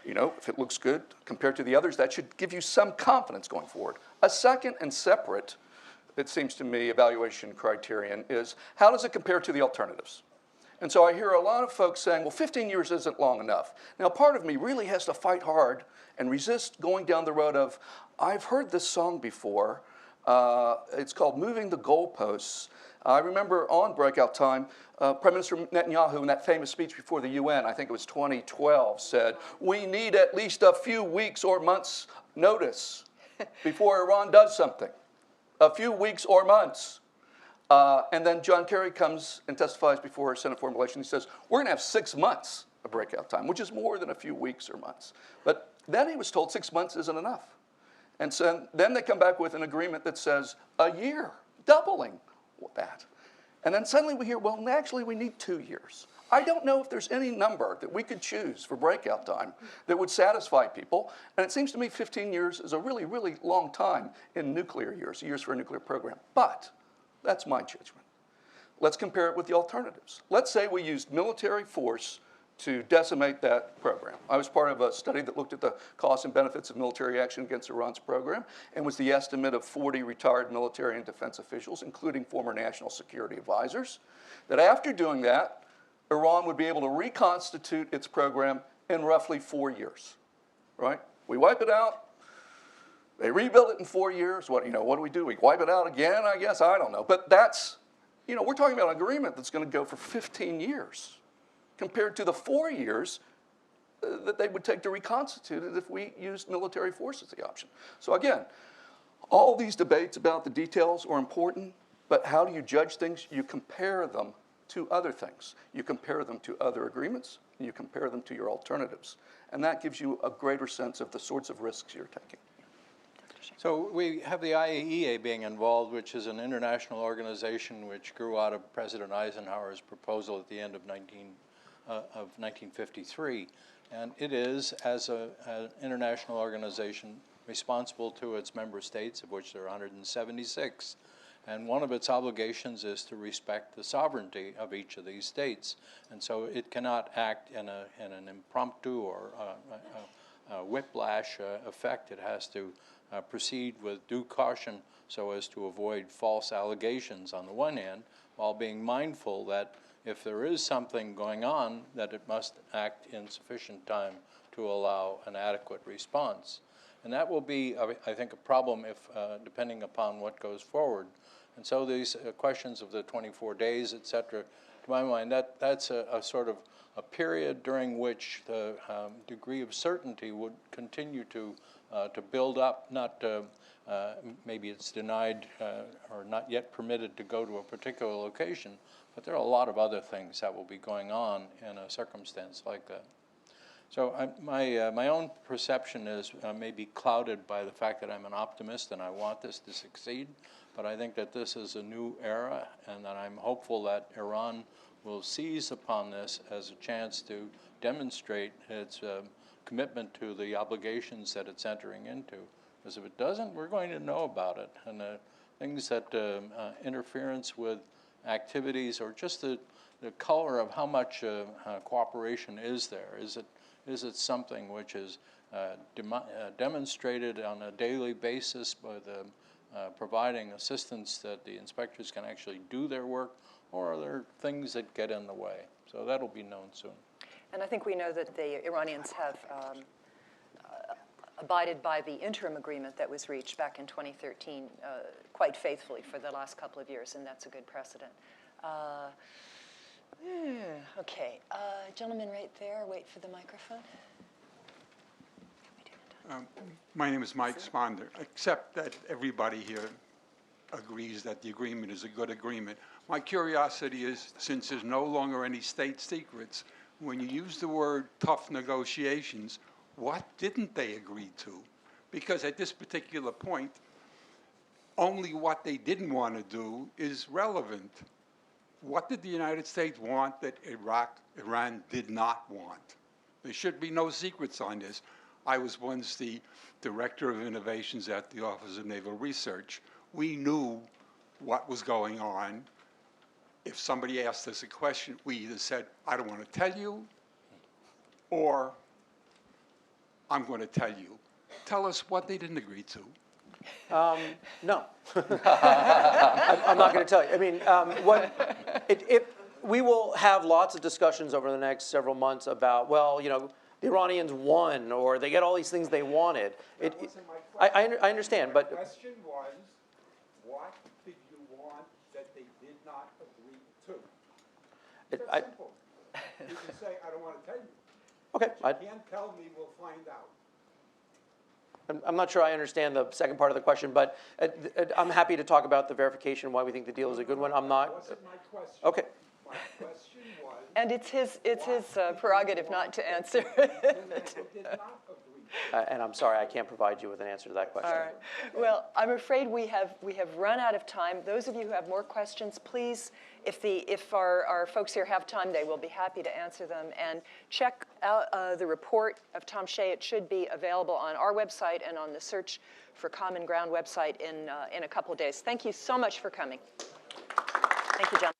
if it looks good compared to the others, that should give you some confidence going forward. A second and separate, it seems to me, evaluation criterion is how does it compare to the alternatives? And so I hear a lot of folks saying, well, 15 years isn't long enough. Now, part of me really has to fight hard and resist going down the road of, I've heard this song before. It's called Moving the Goalposts. I remember on breakout time, Prime Minister Netanyahu, in that famous speech before the UN, I think it was 2012, said, we need at least a few weeks or months' notice before Iran does something. A few weeks or months. And then John Kerry comes and testifies before Senate Foreign Relations. He says, we're going to have 6 months of breakout time, which is more than a few weeks or months. But then he was told 6 months isn't enough. And so then they come back with an agreement that says a year, doubling that. And then suddenly we hear, well, actually we need 2 years. I don't know if there's any number that we could choose for breakout time that would satisfy people. And it seems to me 15 years is a really, really long time in nuclear years for a nuclear program. But that's my judgment. Let's compare it with the alternatives. Let's say we used military force to decimate that program. I was part of a study that looked at the costs and benefits of military action against Iran's program, and was the estimate of 40 retired military and defense officials, including former national security advisors, that after doing that, Iran would be able to reconstitute its program in roughly 4 years, right? We wipe it out. They rebuild it in 4 years. What do? We wipe it out again, I guess? I don't know. But that's, we're talking about an agreement that's going to go for 15 years compared to the 4 years that they would take to reconstitute it if we used military force as the option. So again, all these debates about the details are important, but how do you judge things? You compare them to other things. You compare them to other agreements, and you compare them to your alternatives. And that gives you a greater sense of the sorts of risks you're taking. So we have the IAEA being involved, which is an international organization which grew out of President Eisenhower's proposal at the end of 1953. And it is, as an international organization, responsible to its member states, of which there are 176. And one of its obligations is to respect the sovereignty of each of these states. And so it cannot act in an impromptu or a whiplash effect. It has to proceed with due caution so as to avoid false allegations on the one hand, while being mindful that if there is something going on, that it must act in sufficient time to allow an adequate response. And that will be, I think, a problem if, depending upon what goes forward. And so these questions of the 24 days, et cetera, to my mind, that's a sort of a period during which the degree of certainty would continue to build up, not maybe it's denied or not yet permitted to go to a particular location, but there are a lot of other things that will be going on in a circumstance like that. So my own perception is maybe clouded by the fact that I'm an optimist and I want this to succeed, but I think that this is a new era and that I'm hopeful that Iran will seize upon this as a chance to demonstrate its commitment to the obligations that it's entering into. Because if it doesn't, we're going to know about it. And things that interference with activities or just the color of how much cooperation is there. Is it something which is demonstrated on a daily basis by providing assistance that the inspectors can actually do their work, or are there things that get in the way? So that'll be known soon. And I think we know that the Iranians have abided by the interim agreement that was reached back in 2013 quite faithfully for the last couple of years, and that's a good precedent. Okay, gentleman right there, wait for the microphone. How are we doing in time? My name is Mike Sponder. Accept that everybody here agrees that the agreement is a good agreement. My curiosity is, since there's no longer any state secrets, when you use the word tough negotiations, what didn't they agree to? Because at this particular point, only what they didn't want to do is relevant. What did the United States want that Iran did not want? There should be no secrets on this. I was once the Director of Innovations at the Office of Naval Research. We knew what was going on. If somebody asked us a question, we either said, I don't want to tell you, or I'm going to tell you. Tell us what they didn't agree to. No. I'm not going to tell you. I mean, we will have lots of discussions over the next several months about, well, you know, the Iranians won, or they get all these things they wanted. That wasn't my question. I understand, but the question was, what did you want that they did not agree to? It's that simple. You can say, I don't want to tell you. Okay. You can't tell me, we'll find out. I'm not sure I understand the second part of the question, but I'm happy to talk about the verification, why we think the deal is a good one. I'm not. That wasn't my question. Okay. My question was. And it's his prerogative not to answer. They did not agree. And I'm sorry, I can't provide you with an answer to that question. All right. Well, I'm afraid we have run out of time. Those of you who have more questions, please, if our folks here have time, they will be happy to answer them. And check out the report of Tom Shea. It should be available on our website and on the Search for Common Ground website in a couple of days. Thank you so much for coming. Thank you, John.